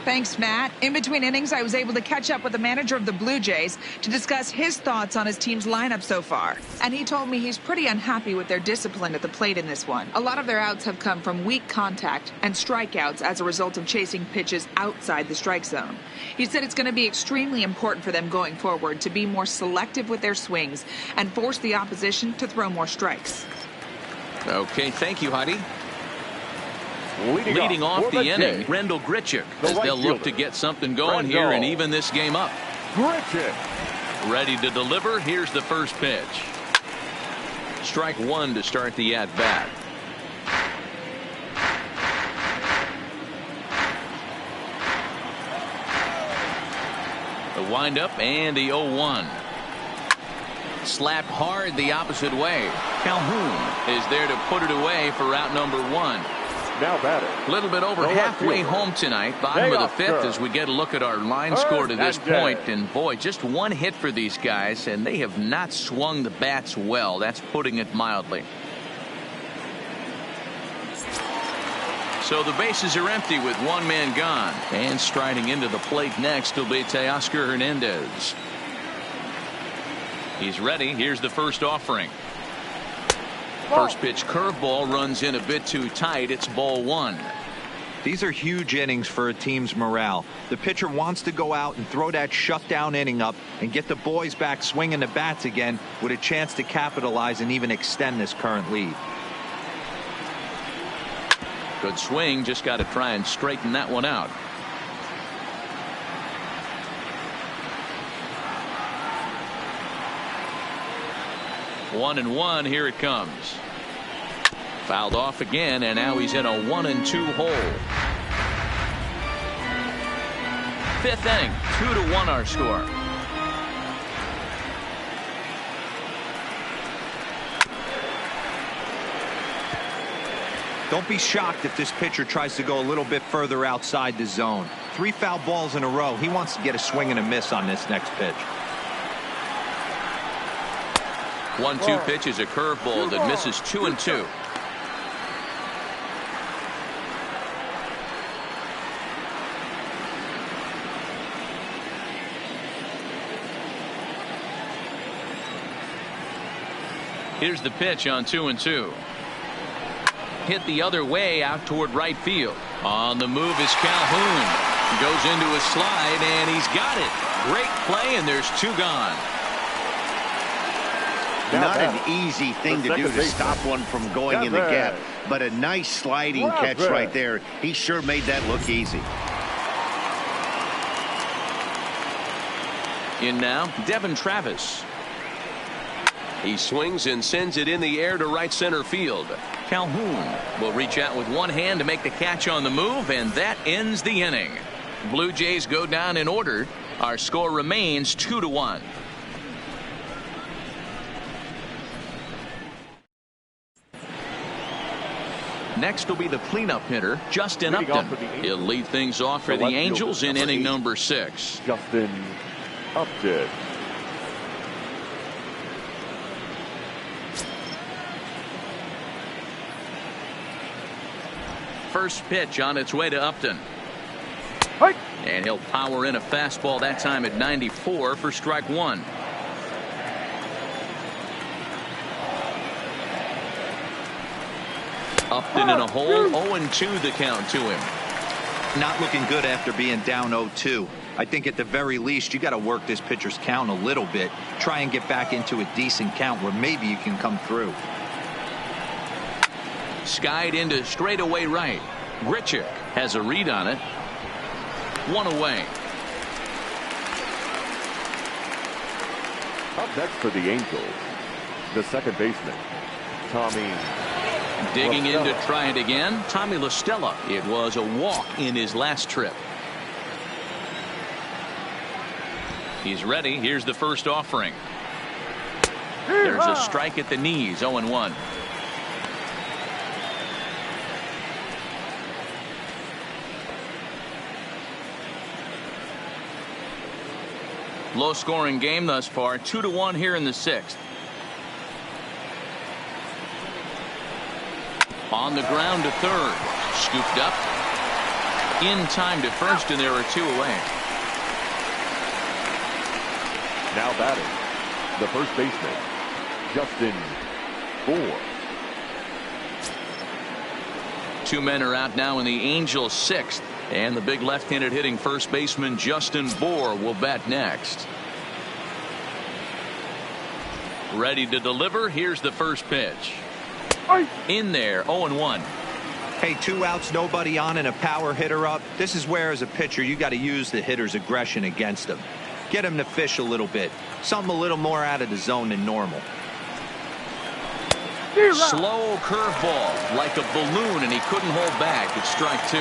Thanks, Matt. In between innings, I was able to catch up with the manager of the Blue Jays to discuss his thoughts on his team's lineup so far. And he told me he's pretty unhappy with their discipline at the plate in this one. A lot of their outs have come from weak contact and strikeouts as a result of chasing pitches outside the strike zone. He said it's going to be extremely important for them going forward to be more selective with their swings and force the opposition to throw more strikes. Okay, thank you, Heidi. Leading off the inning, Jays, Rendell Grichuk, as right they'll look fielder, to get something going Rendell. here and even this game up. Grichuk. Ready to deliver. Here's the first pitch. Strike 1 to start the at-bat. The windup and the 0-1. Slapped hard the opposite way. Calhoun is there to put it away for out number 1. Now batter. A little bit over halfway home tonight. Bottom of the 5th as we get a look at our line score to this point. And boy, just 1 hit for these guys, and they have not swung the bats well. That's putting it mildly. So the bases are empty with 1 man gone. And striding into the plate next will be Teoscar Hernandez. He's ready. Here's the first offering. First pitch curveball runs in a bit too tight. It's ball 1. These are huge innings for a team's morale. The pitcher wants to go out and throw that shutdown inning up and get the boys back swinging the bats again with a chance to capitalize and even extend this current lead. Good swing. Just got to try and straighten that one out. One and one. Here it comes. Fouled off again, and now he's in a 1-2 hole. 5th inning, 2-1 our score. Don't be shocked if this pitcher tries to go a little bit further outside the zone. 3 foul balls in a row. He wants to get a swing and a miss on this next pitch. 1-2 pitch is a curveball that misses 2-2. Here's the pitch on 2-2. Hit the other way out toward right field. On the move is Calhoun. Goes into a slide, and he's got it. Great play, and there's 2 gone. Not an easy thing to do to stop one from going in the gap, but a nice sliding catch right there. He sure made that look easy. In now, Devin Travis. He swings and sends it in the air to right center field. Calhoun will reach out with one hand to make the catch on the move, and that ends the inning. Blue Jays go down in order. Our score remains 2-1. Next will be the cleanup hitter, Justin Upton. He'll lead things off for the Angels in inning number 6. Justin Upton. First pitch on its way to Upton. Hey. And he'll power in a fastball that time at 94 for strike 1. Upton in a hole, 0-2 the count to him. Not looking good after being down 0-2. I think at the very least you got to work this pitcher's count a little bit. Try and get back into a decent count where maybe you can come through. Skied into straightaway right. Grichuk has a read on it. 1 away. Up next for the Angels, the second baseman, Tommy. Digging in to try it again, Tommy La Stella. It was a walk in his last trip. He's ready. Here's the first offering. There's a strike at the knees. 0-1. Low scoring game thus far. 2-1 here in the 6th. On the ground to third. Scooped up. In time to first, and there are 2 away. Now batting, the first baseman, Justin Bour. 2 men are out now in the Angels' 6th. And the big left-handed hitting first baseman Justin Bour will bat next. Ready to deliver. Here's the first pitch. In there, 0-1. Hey, 2 outs, nobody on, and a power hitter up. This is where, as a pitcher, you got to use the hitter's aggression against him. Get him to fish a little bit. Something a little more out of the zone than normal. Slow curveball, like a balloon, and he couldn't hold back. It's strike 2.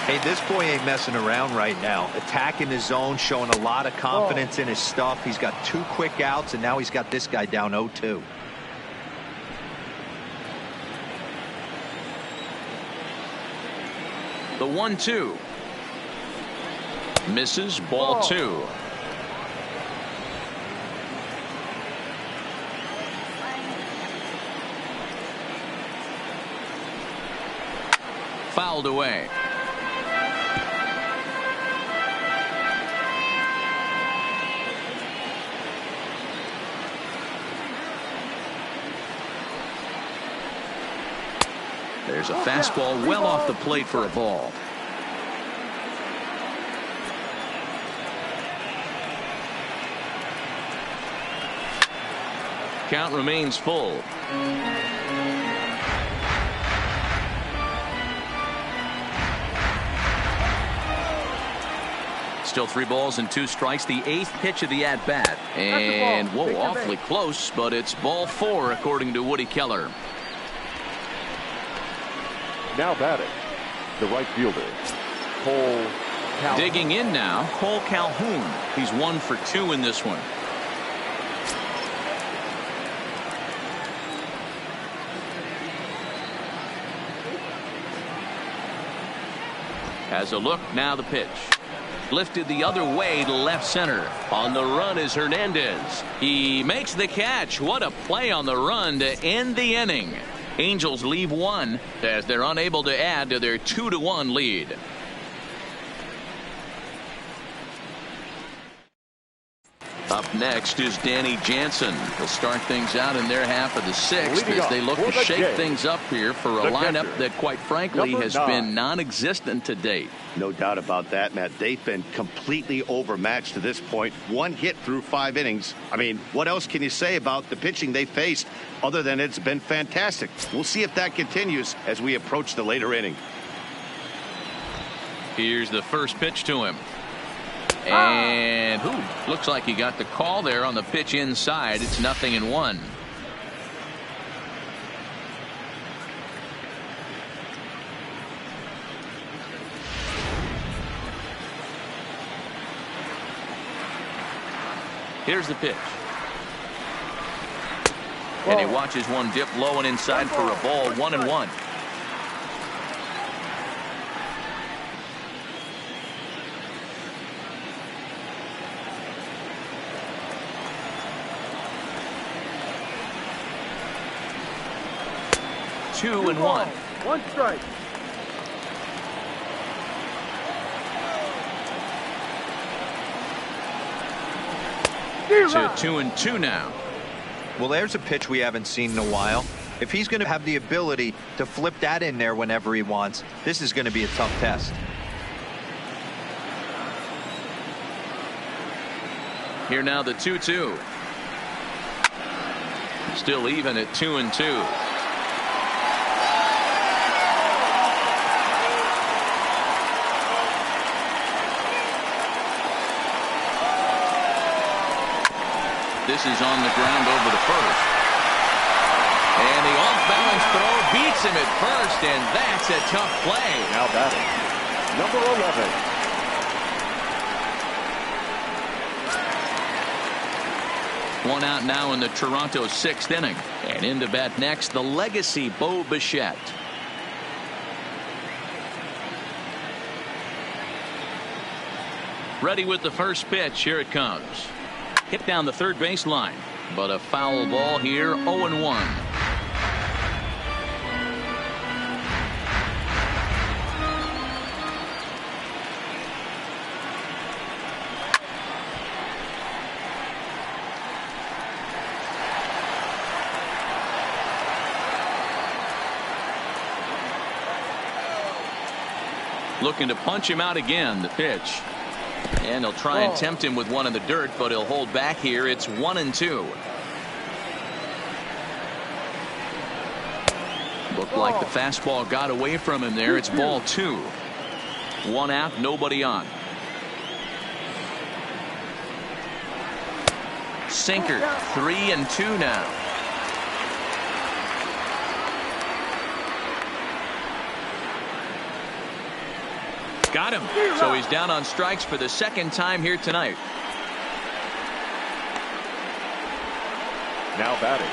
Hey, this boy ain't messing around right now. Attacking his zone, showing a lot of confidence in his stuff. He's got 2 quick outs, and now he's got this guy down 0-2. The 1-2. Misses, ball 2. Fouled away. There's a fastball well off the plate for a ball. Count remains full. Still 3 balls and 2 strikes. The 8th pitch of the at-bat. And, whoa, awfully close, but it's ball 4 according to Woody Keller. Now batting, the right fielder, Cole Calhoun. Digging in now, Cole Calhoun. He's 1 for 2 in this one. Has a look, now the pitch. Lifted the other way to left center. On the run is Hernandez. He makes the catch. What a play on the run to end the inning. Angels leave 1 as they're unable to add to their 2-1 lead. Up next is Danny Jansen. He'll start things out in their half of the 6th as they look to shake things up here for a lineup that, quite frankly, has been non-existent to date. No doubt about that, Matt. They've been completely overmatched to this point. 1 hit through 5 innings. I mean, what else can you say about the pitching they faced other than it's been fantastic? We'll see if that continues as we approach the later inning. Here's the first pitch to him. And looks like he got the call there on the pitch inside. It's 0-1. Here's the pitch. And he watches one dip low and inside for a ball. 1-1. 2-1. 1 strike. To 2-2 now. Well, there's a pitch we haven't seen in a while. If he's going to have the ability to flip that in there whenever he wants, this is going to be a tough test. Here now the 2-2. Still even at 2-2. This is on the ground over the first. And the off-balance throw beats him at first, and that's a tough play. Now batting, number 11. One out now in the Toronto 6th inning. And in to bat next, the legacy Bo Bichette. Ready with the first pitch. Here it comes. Hit down the third base line, but a foul ball here. 0-1. Looking to punch him out again. The pitch. And he'll try and tempt him with one in the dirt, but he'll hold back here. It's 1-2. Looked like the fastball got away from him there. It's ball 2. 1 out, nobody on. Sinker, 3-2 now. Got him. So he's down on strikes for the second time here tonight. Now batting,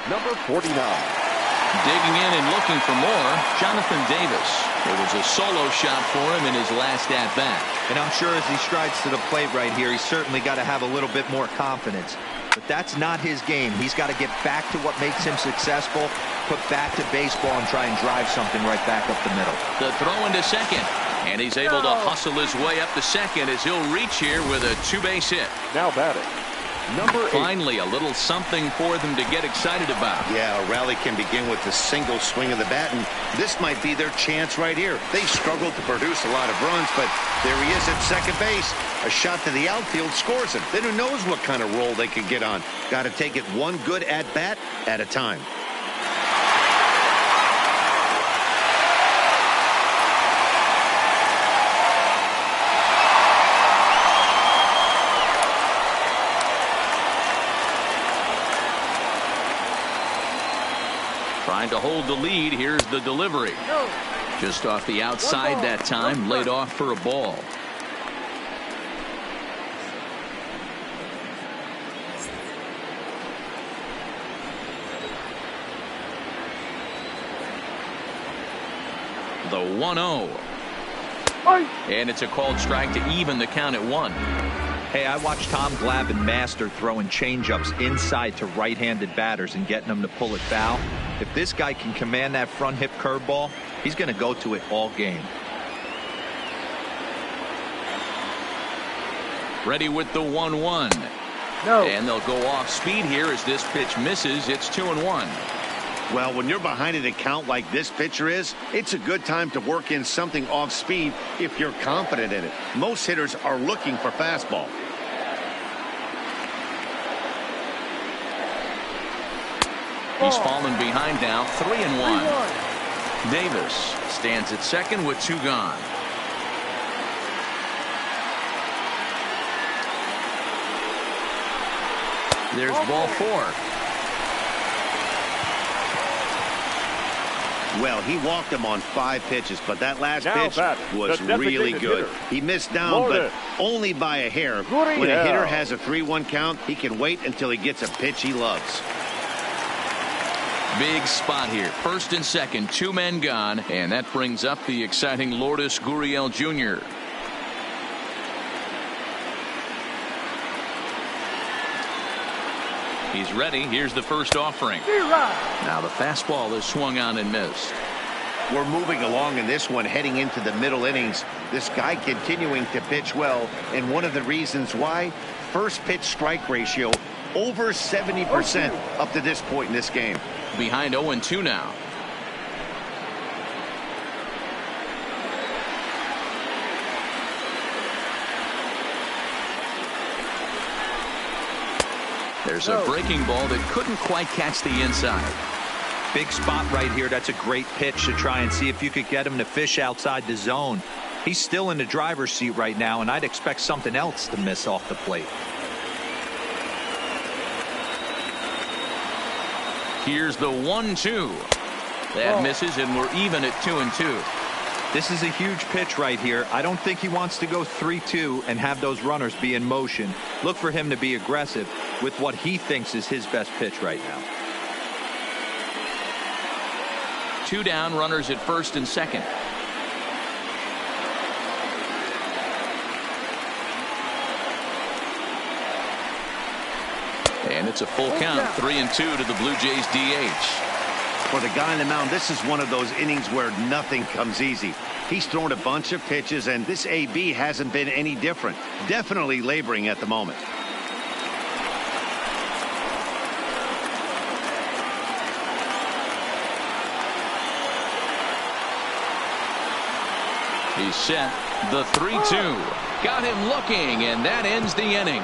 number 49. Digging in and looking for more, Jonathan Davis. It was a solo shot for him in his last at-bat. And I'm sure as he strides to the plate right here, he's certainly got to have a little bit more confidence. But that's not his game. He's got to get back to what makes him successful, put back to baseball, and try and drive something right back up the middle. The throw into second. And he's able to hustle his way up to second as he'll reach here with a 2-base hit. Now batting, number 8. Finally, a little something for them to get excited about. Yeah, a rally can begin with a single swing of the bat, and this might be their chance right here. They struggled to produce a lot of runs, but there he is at second base. A shot to the outfield scores him. Then who knows what kind of roll they could get on. Got to take it one good at-bat at a time. Trying to hold the lead. Here's the delivery. Just off the outside that time. Laid off for a ball. The 1-0. And it's a called strike to even the count at 1. Hey, I watched Tom Glavine master throwing changeups inside to right-handed batters and getting them to pull it foul. If this guy can command that front hip curveball, he's going to go to it all game. Ready with the 1-1. No. And they'll go off speed here as this pitch misses. It's 2-1. Well, when you're behind an account like this pitcher is, it's a good time to work in something off speed if you're confident in it. Most hitters are looking for fastball. He's fallen behind now, 3-1. Davis stands at second with 2 gone. There's ball 4. Well, he walked him on 5 pitches, but that last pitch was the really good. hitter. He missed down, but only by a hair. When a hitter has a 3-1 count, he can wait until he gets a pitch he loves. Big spot here. First and second, 2 men gone, and that brings up the exciting Lourdes Gurriel Jr. He's ready. Here's the first offering. Now the fastball is swung on and missed. We're moving along in this one, heading into the middle innings. This guy continuing to pitch well, and one of the reasons why, first pitch strike ratio over 70% up to this point in this game. Behind 0-2 now. There's a breaking ball that couldn't quite catch the inside. Big spot right here. That's a great pitch to try and see if you could get him to fish outside the zone. He's still in the driver's seat right now, and I'd expect something else to miss off the plate. Here's the 1-2. That misses, and we're even at 2-2. This is a huge pitch right here. I don't think he wants to go 3-2 and have those runners be in motion. Look for him to be aggressive with what he thinks is his best pitch right now. 2 down, runners at first and second. And it's a full count, 3-2 to the Blue Jays DH. For the guy on the mound, this is one of those innings where nothing comes easy. He's thrown a bunch of pitches, and this AB hasn't been any different. Definitely laboring at the moment. He's set. The 3-2. Got him looking, and that ends the inning.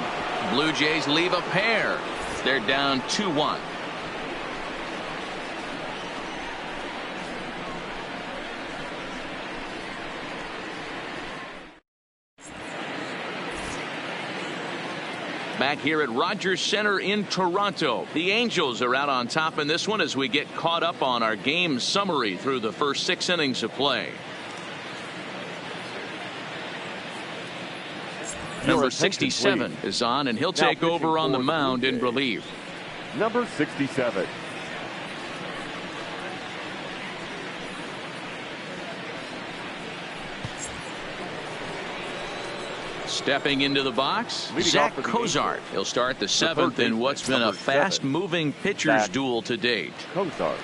Blue Jays leave a pair. They're down 2-1. Back here at Rogers Center in Toronto. The Angels are out on top in this one as we get caught up on our game summary through the first 6 innings of play. Number 67 is on, and he'll take over on the mound in relief. Number 67. Stepping into the box, Zach Cozart. He'll start the 7th in what's been a fast-moving pitcher's duel to date. Cozart.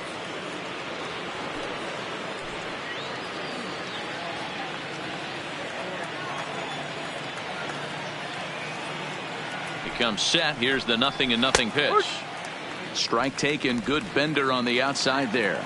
He comes set. Here's the 0-0 pitch. Strike taken. Good bender on the outside there.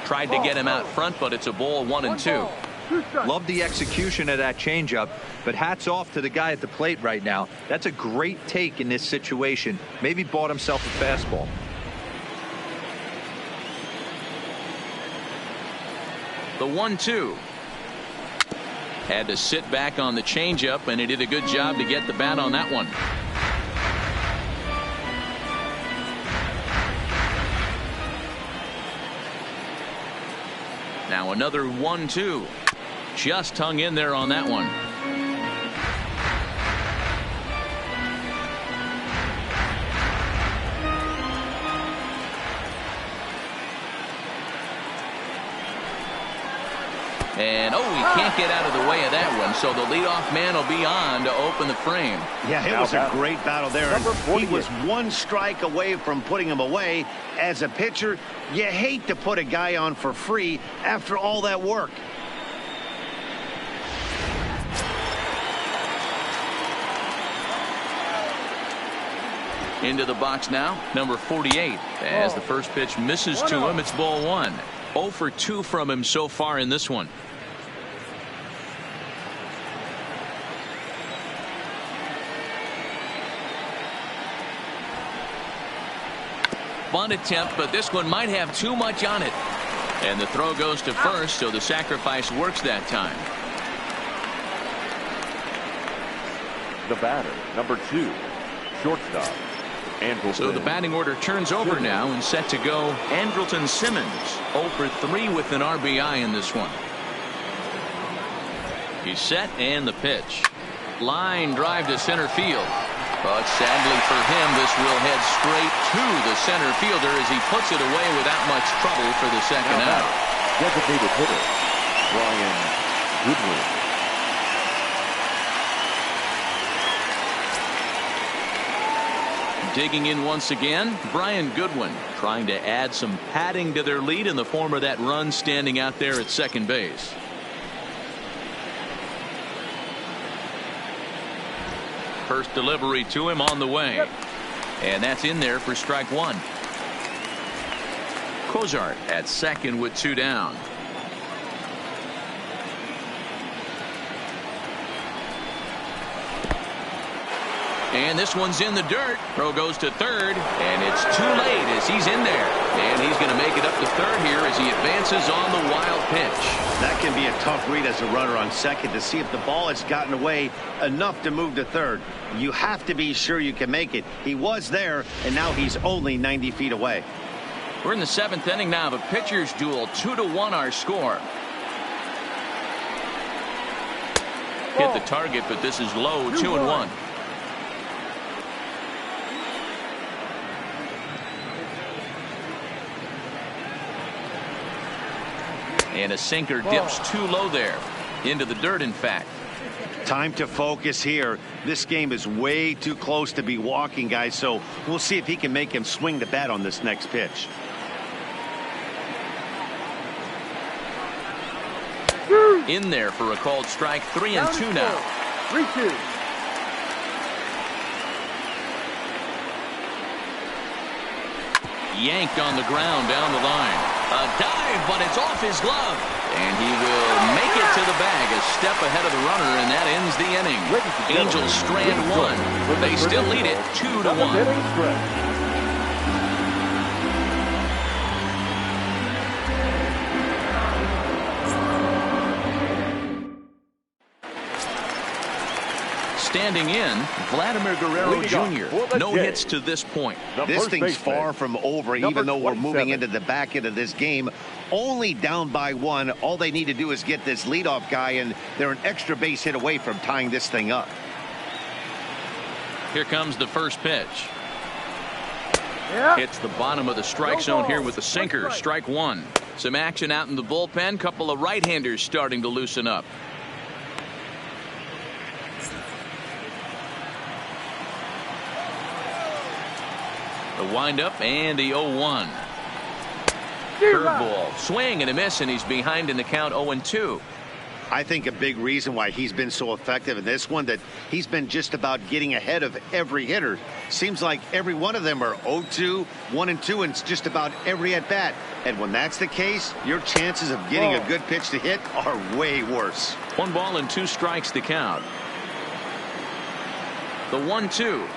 Tried to get him out front, but it's a ball, 1-2. Love the execution of that changeup, but hats off to the guy at the plate right now. That's a great take in this situation. Maybe bought himself a fastball. The 1-2. Had to sit back on the changeup, and he did a good job to get the bat on that one. Now another 1-2. Just hung in there on that one. And he can't get out of the way of that one, so the leadoff man will be on to open the frame. Yeah, it was a great battle there. He was one strike away from putting him away. As a pitcher, you hate to put a guy on for free after all that work. Into the box now, number 48. As the first pitch misses to him, it's ball 1. 0 for 2 from him so far in this one. Bunt attempt, but this one might have too much on it. And the throw goes to first, so the sacrifice works that time. The batter, number 2. shortstop, Andrelton. So the batting order turns over now and set to go. Andrelton Simmons 0 for 3 with an RBI in this one. He's set and the pitch. Line drive to center field. But sadly for him, this will head straight to the center fielder as he puts it away without much trouble for the second out. Designated hitter, Brian Goodwin. Digging in once again, Brian Goodwin trying to add some padding to their lead in the form of that run standing out there at second base. First delivery to him on the way. And that's in there for strike one. Cozart at second with 2 down. And this one's in the dirt. Throw goes to third, and it's too late as he's in there. And he's going to make it up to third here as he advances on the wild pitch. That can be a tough read as a runner on second to see if the ball has gotten away enough to move to third. You have to be sure you can make it. He was there, and now he's only 90 feet away. We're in the 7th inning now of a pitcher's duel. 2-1 our score. Hit the target, but this is low. 2-1. And a sinker dips too low there. Into the dirt, in fact. Time to focus here. This game is way too close to be walking, guys, so we'll see if he can make him swing the bat on this next pitch. In there for a called strike. 3-2 now. 3-2. Yanked on the ground down the line. A dive, but it's off his glove. And he will make it to the bag a step ahead of the runner, and that ends the inning. Angels strand one, but they still lead it 2-1. Standing in, Vladimir Guerrero Jr. No hits to this point. This thing's far from over, even though we're moving into the back end of this game. Only down by 1. All they need to do is get this leadoff guy, and they're an extra base hit away from tying this thing up. Here comes the first pitch. Hits the bottom of the strike zone here with the sinker. Strike one. Some action out in the bullpen. Couple of right-handers starting to loosen up. The windup and the 0-1. Curveball, swing and a miss, and he's behind in the count 0-2. I think a big reason why he's been so effective in this one, that he's been just about getting ahead of every hitter. Seems like every one of them are 0-2, 1-2, and it's just about every at bat. And when that's the case, your chances of getting a good pitch to hit are way worse. 1 ball and 2 strikes to count. The 1-2.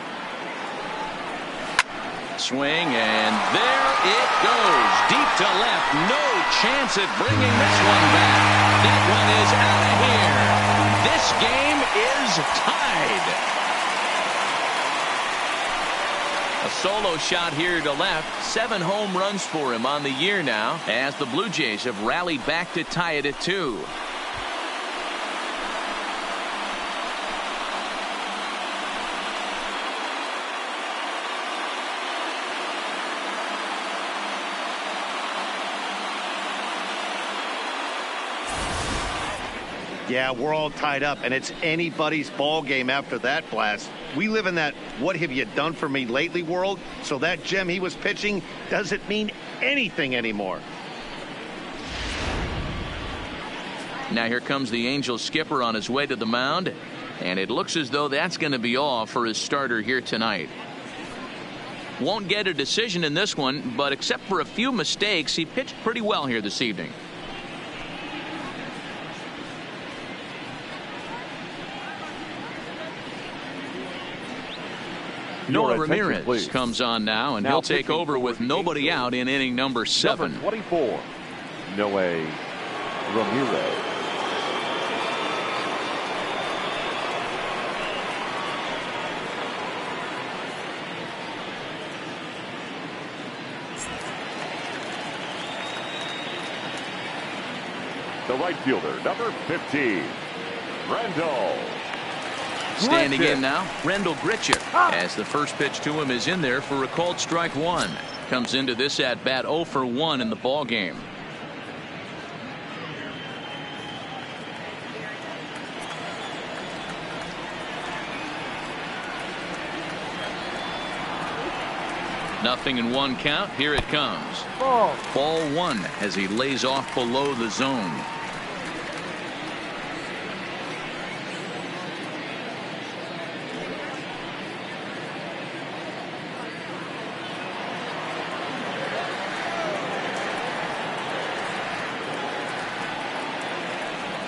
Swing, and there it goes. Deep to left. No chance at bringing this one back. That one is out of here. This game is tied. A solo shot here to left. 7 home runs for him on the year now, as the Blue Jays have rallied back to tie it at 2. Yeah, we're all tied up, and it's anybody's ball game after that blast. We live in that "what have you done for me lately" world, so that gem he was pitching doesn't mean anything anymore. Now here comes the Angels skipper on his way to the mound, and it looks as though that's going to be all for his starter here tonight. Won't get a decision in this one, but except for a few mistakes, he pitched pretty well here this evening. Noah Ramirez comes on now, and he'll take over with nobody out in inning number 7. Number 24, Noah Ramirez. The right fielder, number 15, Randall. Standing in now, Randall Grichuk, as the first pitch to him is in there for a called strike one. Comes into this at bat 0 for 1 in the ball game. Nothing in one count. Here it comes. Ball one as he lays off below the zone.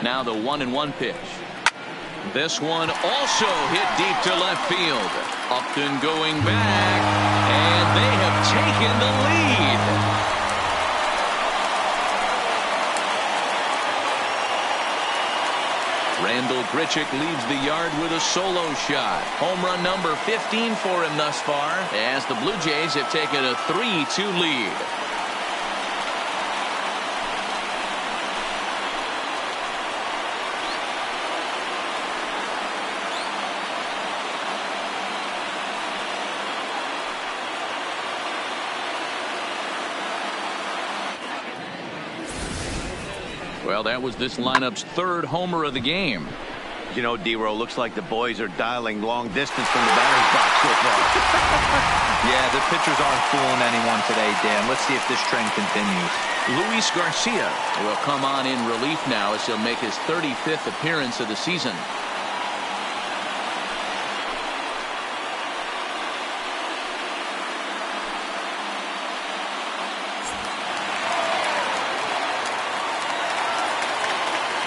Now the 1-1 pitch. This one also hit deep to left field. Upton going back, and they have taken the lead. Randall Grichuk leads the yard with a solo shot. Home run number 15 for him thus far, as the Blue Jays have taken a 3-2 lead. Well, that was this lineup's third homer of the game. You know, D-Row, looks like the boys are dialing long distance from the batter's box so far. Yeah, the pitchers aren't fooling anyone today, Dan. Let's see if this trend continues. Luis Garcia will come on in relief now as he'll make his 35th appearance of the season.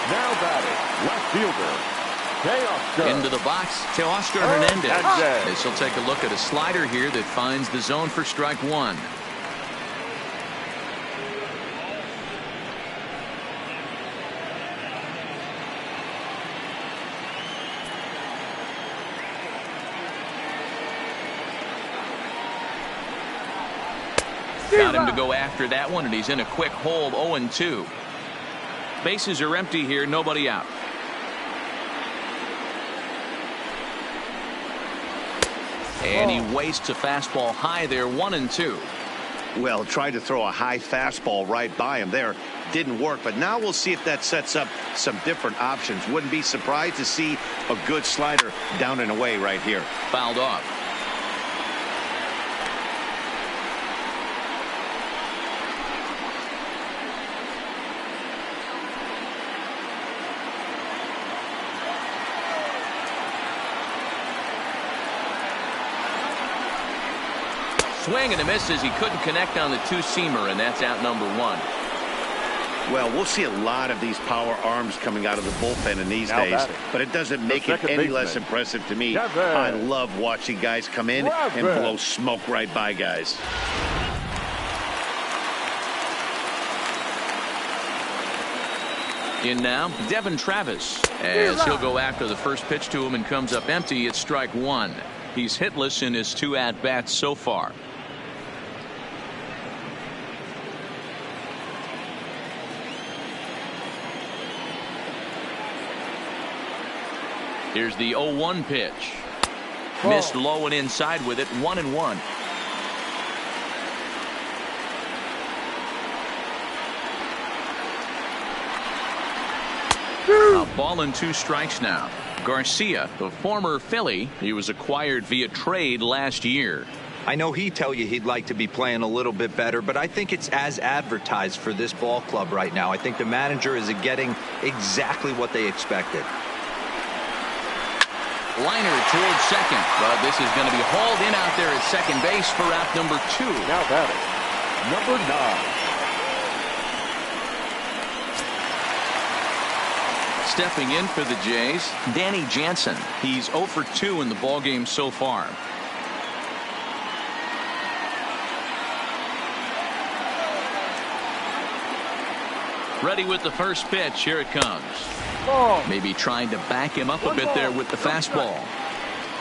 Now batting, left fielder, Teoscar. Into the box, Teoscar Hernandez. As he'll take a look at a slider here that finds the zone for strike one. Got him to go after that one, and he's in a quick hole, 0-2. Bases are empty here, nobody out. And he wastes a fastball high there, 1-2. Well, tried to throw a high fastball right by him there. Didn't work, but now we'll see if that sets up some different options. Wouldn't be surprised to see a good slider down and away right here. Fouled off. Swing and a miss as he couldn't connect on the two-seamer, and that's out number one. Well, we'll see a lot of these power arms coming out of the bullpen in these days, but it doesn't make it any less impressive to me. I love watching guys come in and blow smoke right by guys. In now, Devin Travis, as he'll go after the first pitch to him and comes up empty. It's strike one. He's hitless in his two at-bats so far. Here's the 0-1 pitch. Missed low and inside with it, 1-1. A ball and two strikes now. Garcia, the former Philly, he was acquired via trade last year. I know he'd tell you he'd like to be playing a little bit better, but I think it's as advertised for this ball club right now. I think the manager is getting exactly what they expected. Liner towards second, but this is going to be hauled in out there at second base for out number 2. Now batting, number 9. Stepping in for the Jays, Danny Jansen. He's 0 for 2 in the ballgame so far. Ready with the first pitch. Here it comes. Maybe trying to back him up a bit there with the fastball.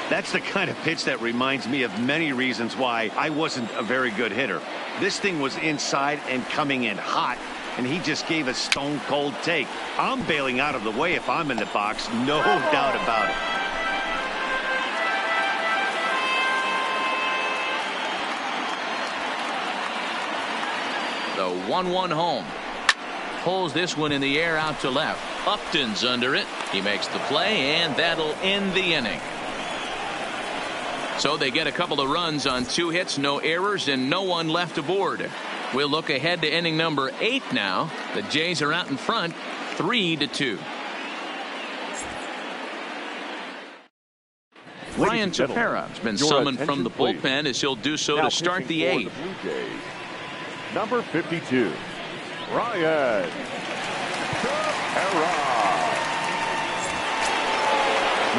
That's the kind of pitch that reminds me of many reasons why I wasn't a very good hitter. This thing was inside and coming in hot. and he just gave a stone-cold take. I'm bailing out of the way if I'm in the box, no doubt about it. The 1-1 home. Pulls this one in the air out to left. Upton's under it. He makes the play, and that'll end the inning. So they get a couple of runs on 2 hits, no errors, and no one left aboard. We'll look ahead to inning number 8 now. The Jays are out in front, 3-2. Ryan Tepera has been summoned from the bullpen as he'll do so to start the 8th. Number 52, Ryan Tepera.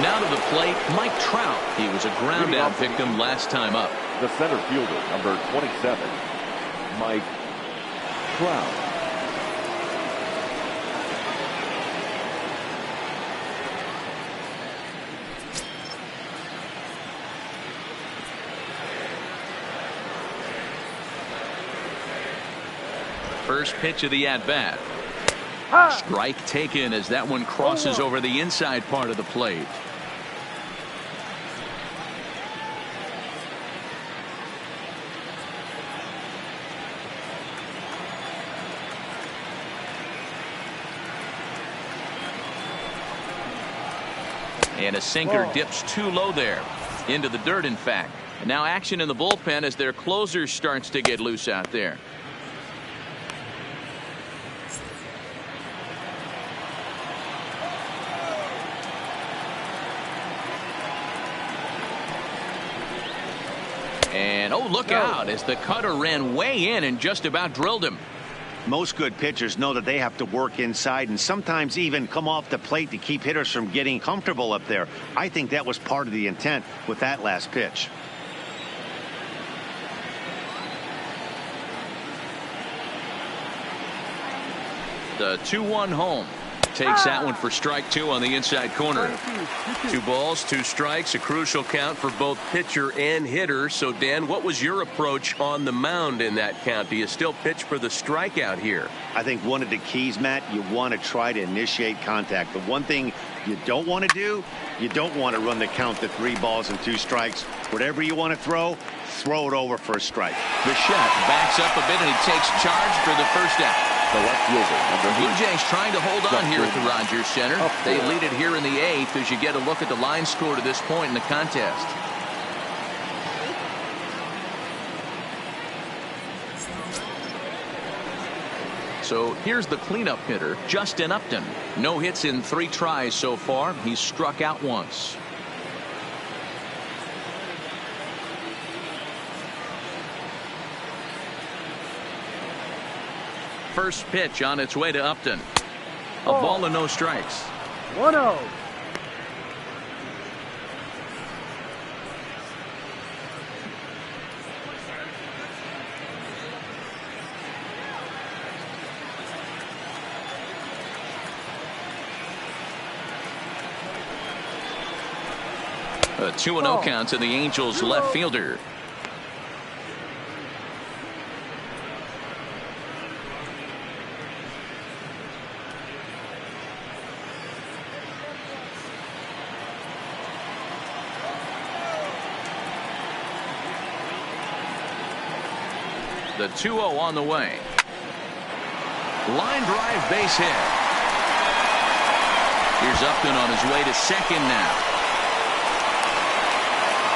Now to the plate, Mike Trout. He was a ground out victim last time up. The center fielder, number 27, Mike Trout. First pitch of the at-bat. Strike taken as that one crosses over the inside part of the plate. And a sinker dips too low there. Into the dirt, in fact. And now action in the bullpen as their closer starts to get loose out there. And oh, look out as the cutter ran way in and just about drilled him. Most good pitchers know that they have to work inside and sometimes even come off the plate to keep hitters from getting comfortable up there. I think that was part of the intent with that last pitch. The 2-1 home. Takes that one for strike 2 on the inside corner. 2 balls, 2 strikes, a crucial count for both pitcher and hitter. So, Dan, what was your approach on the mound in that count? Do you still pitch for the strikeout here? I think one of the keys, Matt, you want to try to initiate contact. The one thing you don't want to do, you don't want to run the count to 3 balls and 2 strikes. Whatever you want to throw it over for a strike. Bichette backs up a bit and he takes charge for the first out. The left fielder, Blue Jays trying to hold on here at the Rogers Center. They lead it here in the 8th as you get a look at the line score to this point in the contest. So here's the cleanup hitter, Justin Upton. No hits in 3 tries so far. He's struck out once. First pitch on its way to Upton. A ball and no strikes. 1-0. A 2-0 count to the Angels left fielder. The 2-0 on the way. Line drive, base hit. Here's Upton on his way to second now.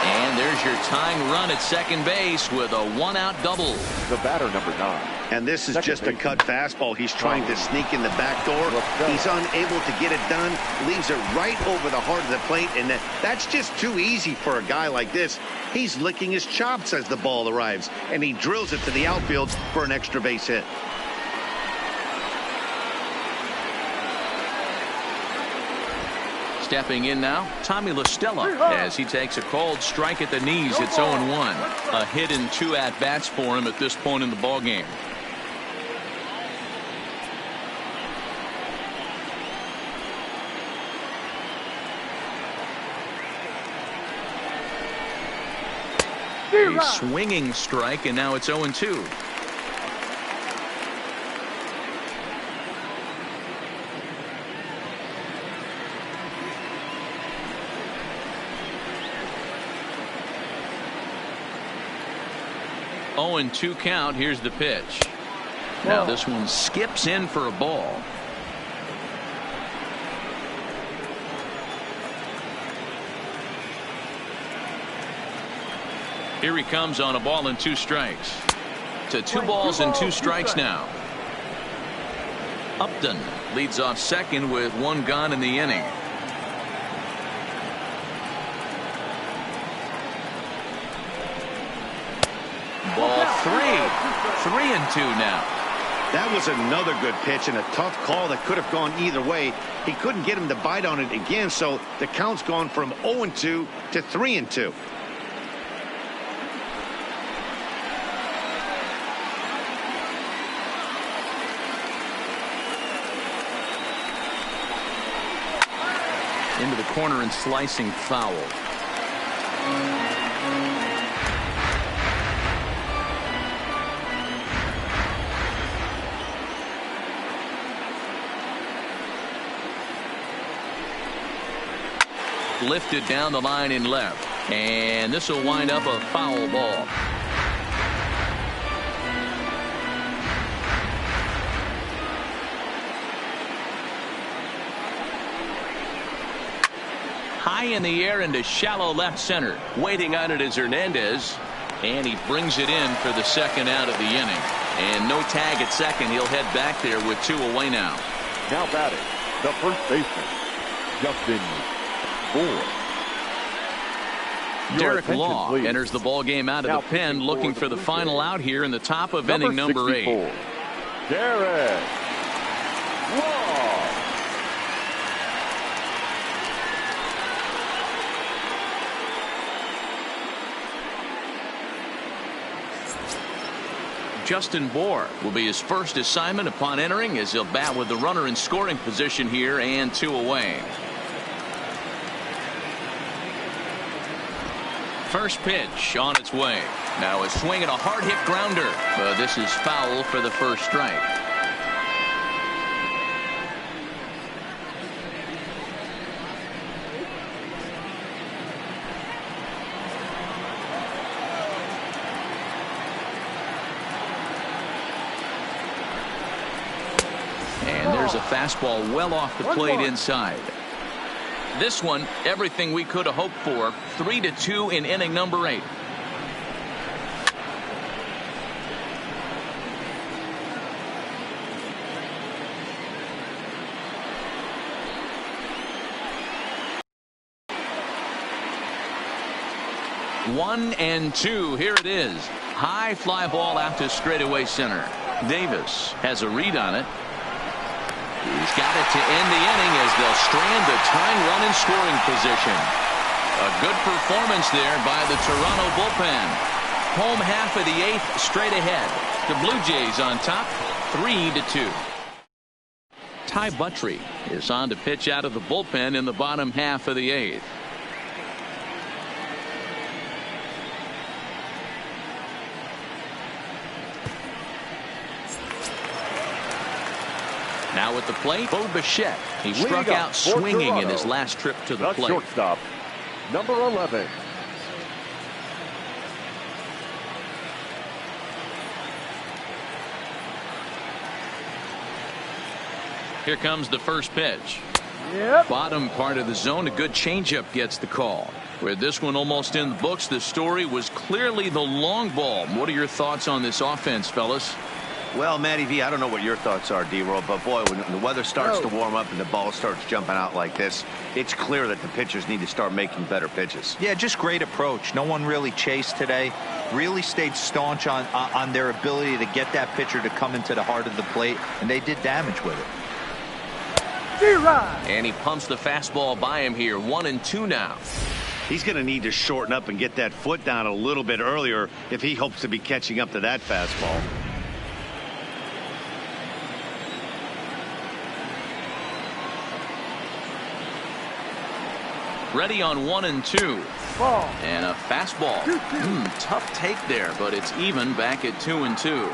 And there's your tying run at second base with a 1-out double. The batter, number 9. And this is just a cut fastball. He's trying to sneak in the back door. He's unable to get it done. Leaves it right over the heart of the plate. And that's just too easy for a guy like this. He's licking his chops as the ball arrives. And he drills it to the outfield for an extra base hit. Stepping in now, Tommy La Stella, as he takes a cold strike at the knees. It's 0-1. A hit in 2 at-bats for him at this point in the ballgame. A swinging strike, and now it's 0-2. 0-2 count. Here's the pitch. Now this one skips in for a ball. Here he comes on a ball and 2 strikes. To 2 balls and 2 strikes now. Upton leads off second with 1 gone in the inning. Ball 3. 3-2 now. That was another good pitch and a tough call that could have gone either way. He couldn't get him to bite on it again, so the count's gone from 0-2 to 3-2. Into the corner and slicing foul. Lifted down the line in left, and this will wind up a foul ball. High in the air into shallow left center. Waiting on it is Hernandez. And he brings it in for the second out of the inning. And no tag at second. He'll head back there with 2 away now. Now batting, the first baseman, Justin Bour. Derek Law enters the ball game out of the pen, looking for the final out here in the top of inning number 8. Derek Law. Justin Bour will be his first assignment upon entering, as he'll bat with the runner in scoring position here and 2 away. First pitch on its way. Now a swing and a hard hit grounder, but this is foul for the first strike. And there's a fastball well off the plate inside. This one, everything we could have hoped for. 3-2 in inning number 8. One and two. Here it is. High fly ball out to straightaway center. Davis has a read on it. He's got it to end the inning as they'll strand the tying run in scoring position. A good performance there by the Toronto bullpen. Home half of the 8th straight ahead. The Blue Jays on top 3-2. Ty Buttrey is on to pitch out of the bullpen in the bottom half of the 8th. Now at the plate, Bo Bichette. He struck out swinging in his last trip to the plate. Shortstop, number 11. Here comes the first pitch. Yep. Bottom part of the zone, a good changeup gets the call. Where this one almost in the books, the story was clearly the long ball. What are your thoughts on this offense, fellas? Well, Matty V, I don't know what your thoughts are, D-Roll, but boy, when the weather starts to warm up and the ball starts jumping out like this, it's clear that the pitchers need to start making better pitches. Yeah, just great approach. No one really chased today. Really stayed staunch on their ability to get that pitcher to come into the heart of the plate, and they did damage with it. And he pumps the fastball by him here. 1-2 now. He's going to need to shorten up and get that foot down a little bit earlier if he hopes to be catching up to that fastball. Ready on 1-2. Ball. And a fastball. Tough take there, but it's even back at 2-2.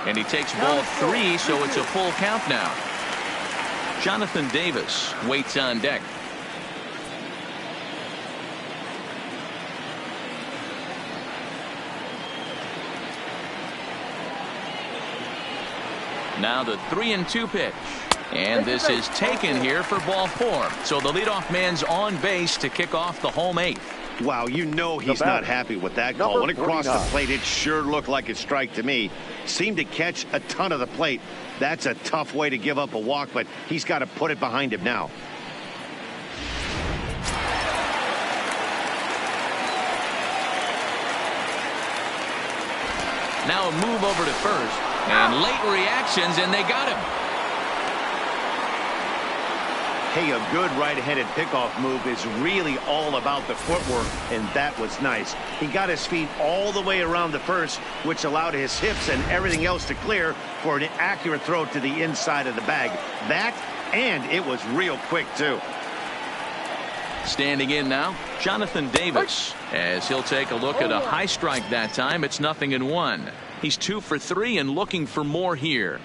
And he takes ball 3, so it's a full count now. Jonathan Davis waits on deck. Now the 3-2 pitch. And this is taken here for ball 4. So the leadoff man's on base to kick off the home 8th. Wow, you know he's not happy with that call. When it crossed the plate, it sure looked like a strike to me. Seemed to catch a ton of the plate. That's a tough way to give up a walk, but he's got to put it behind him now. Now a move over to first. And late reactions, and they got him. Hey, a good right-handed pickoff move is really all about the footwork, and that was nice. He got his feet all the way around the first, which allowed his hips and everything else to clear for an accurate throw to the inside of the bag. That, and it was real quick, too. Standing in now, Jonathan Davis, as he'll take a look at a high strike that time. It's 0-1. He's 2 for 3 and looking for more here.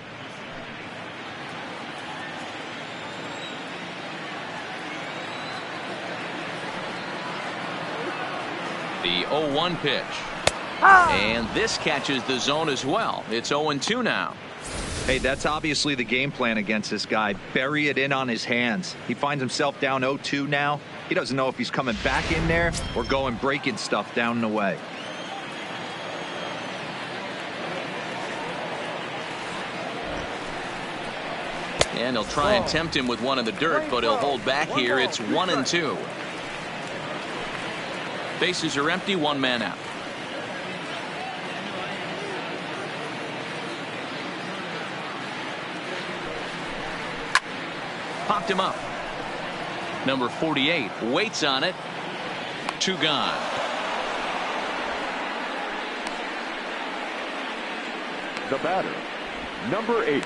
The 0-1 pitch. And this catches the zone as well. It's 0-2 now. Hey, that's obviously the game plan against this guy. Bury it in on his hands. He finds himself down 0-2 now. He doesn't know if he's coming back in there or going breaking stuff down and away. And he'll try and tempt him with one in the dirt, but he'll hold back here. It's 1-2. Bases are empty, 1 man out. Popped him up. Number 48 waits on it. 2 gone. The batter, number 8.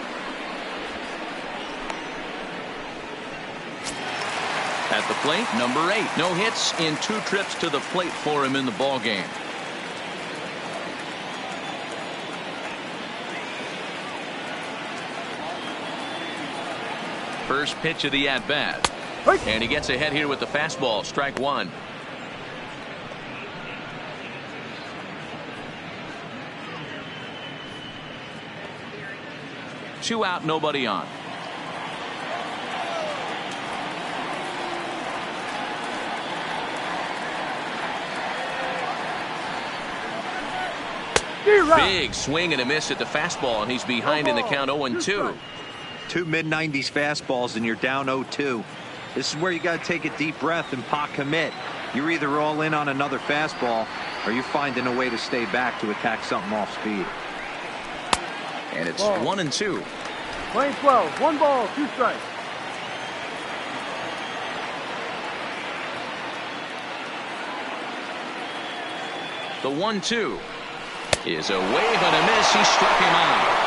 At the plate, number 8. No hits in 2 trips to the plate for him in the ball game. First pitch of the at-bat. And he gets ahead here with the fastball. Strike 1. Two out, nobody on. Big swing and a miss at the fastball, and he's behind in the count 0-2. 2 mid-90s fastballs and you're down 0-2. This is where you got to take a deep breath and pot commit. You're either all in on another fastball or you're finding a way to stay back to attack something off speed. And it's 1-2. Playing 12, 1 ball, 2 strikes. The 1-2 is a wave and a miss. He struck him out.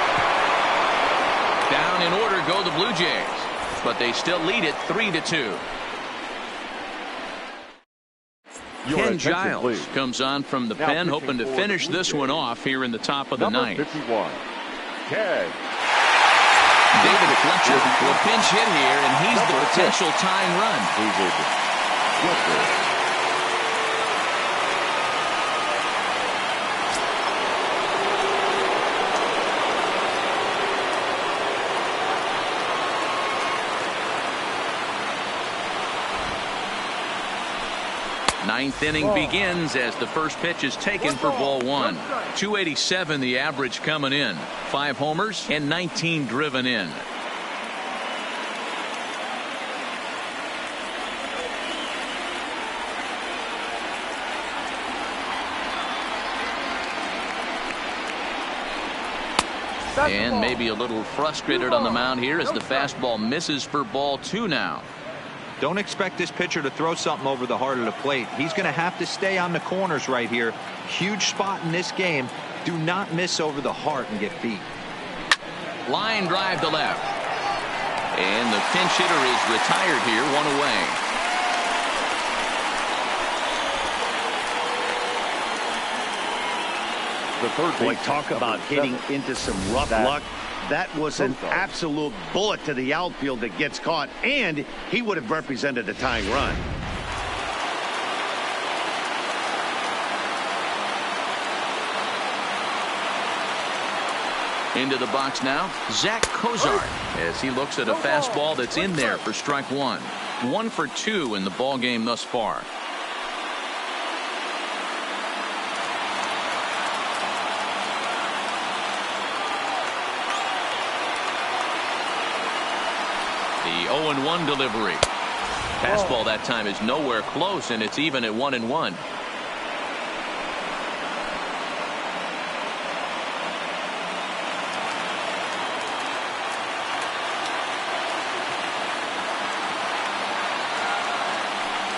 Down in order go the Blue Jays, but they still lead it 3-2. Ken Giles comes on from the pen, hoping to finish this one off here in the top of the ninth. 51, Ken. David Fletcher will pinch hit here, and he's the potential tying run. Fletcher. Ninth inning begins as the first pitch is taken for ball 1. 287 the average coming in. 5 homers and 19 driven in. And maybe a little frustrated on the mound here as the fastball misses for ball 2 now. Don't expect this pitcher to throw something over the heart of the plate. He's going to have to stay on the corners right here. Huge spot in this game. Do not miss over the heart and get beat. Line drive to left. And the pinch hitter is retired here, 1 away. the third Boy, baseman, talk about hitting into some rough luck. That was an absolute bullet to the outfield that gets caught, and he would have represented a tying run. Into the box now, Zach Cozart, as he looks at a fastball that's in there for strike one. 1 for 2 in the ball game thus far. The 0-1 delivery. Fastball that time is nowhere close, and it's even at 1-1.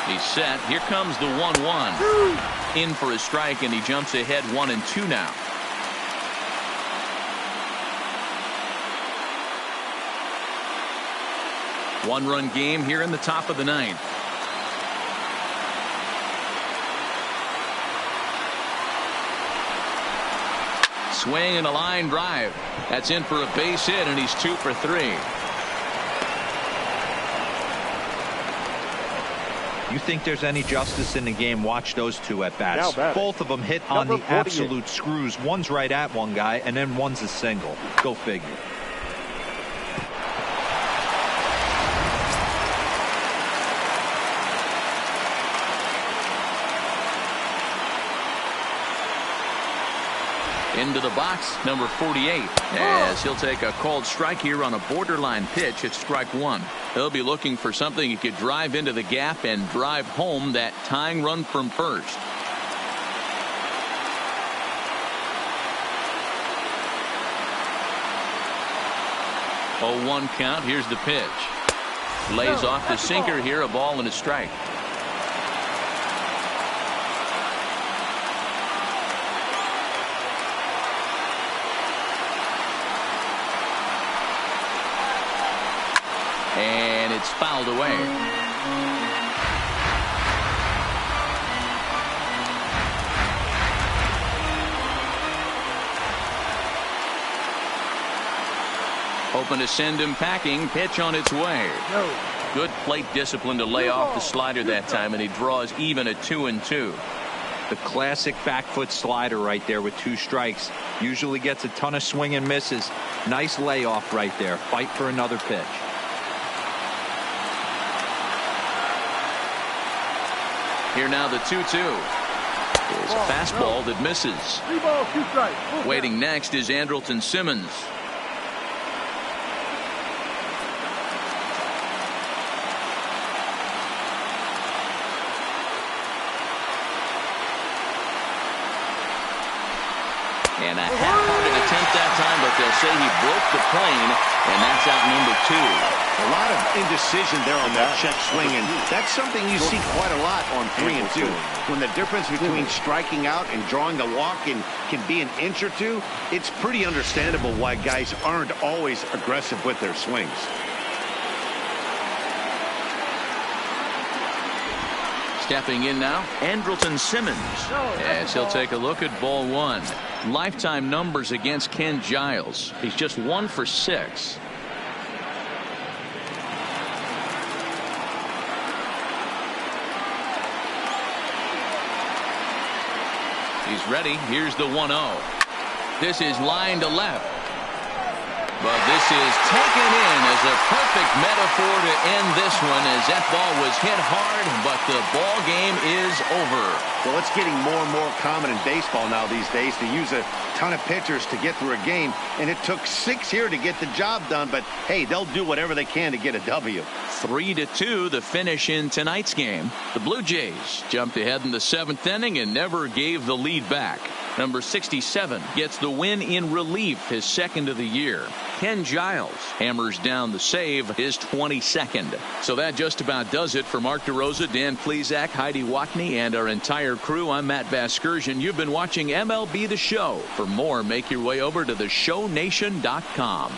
He's set. Here comes the 1-1. In for a strike, and he jumps ahead 1-2 now. One-run game here in the top of the ninth. Swing and a line drive. That's in for a base hit, and he's 2 for 3. You think there's any justice in the game? Watch those two at bats. Both of them hit on the absolute screws. One's right at one guy, and then one's a single. Go figure. Into the box, number 48, as he'll take a called strike here on a borderline pitch at strike one. He'll be looking for something he could drive into the gap and drive home that tying run from first. Oh, 1 count. Here's the pitch. Lays off the sinker here, a ball and a strike. And it's fouled away. Hoping to send him packing. Pitch on its way. Good plate discipline to lay off the slider that time, and he draws even at 2-2. The classic back foot slider right there with 2 strikes. Usually gets a ton of swing and misses. Nice layoff right there. Fight for another pitch. Here now the 2-2. Is a fastball that misses. 3 balls, 2 strikes. Waiting next is Andrelton Simmons. And a half-hearted attempt that time, but they'll say he broke the plane, and that's out number 2. A lot of indecision there on that check swing, and that's something you see quite a lot on 3 and 2. When the difference between striking out and drawing a walk can be an inch or two, it's pretty understandable why guys aren't always aggressive with their swings. Stepping in now, Andrelton Simmons, as he'll take a look at ball 1. Lifetime numbers against Ken Giles. He's just 1 for 6. He's ready. Here's the 1-0. This is line to left. But this is taken in as a perfect metaphor to end this one, as that ball was hit hard, but the ball game is over. Well, it's getting more and more common in baseball now these days to use a ton of pitchers to get through a game, and it took 6 here to get the job done, but hey, they'll do whatever they can to get a W. 3-2 the finish in tonight's game. The Blue Jays jumped ahead in the 7th inning and never gave the lead back. Number 67 gets the win in relief, his 2nd of the year. Ken Giles hammers down the save, his 22nd. So that just about does it for Mark DeRosa, Dan Plesac, Heidi Watney, and our entire crew. I'm Matt Vasgersian. You've been watching MLB The Show. For more, make your way over to theshownation.com.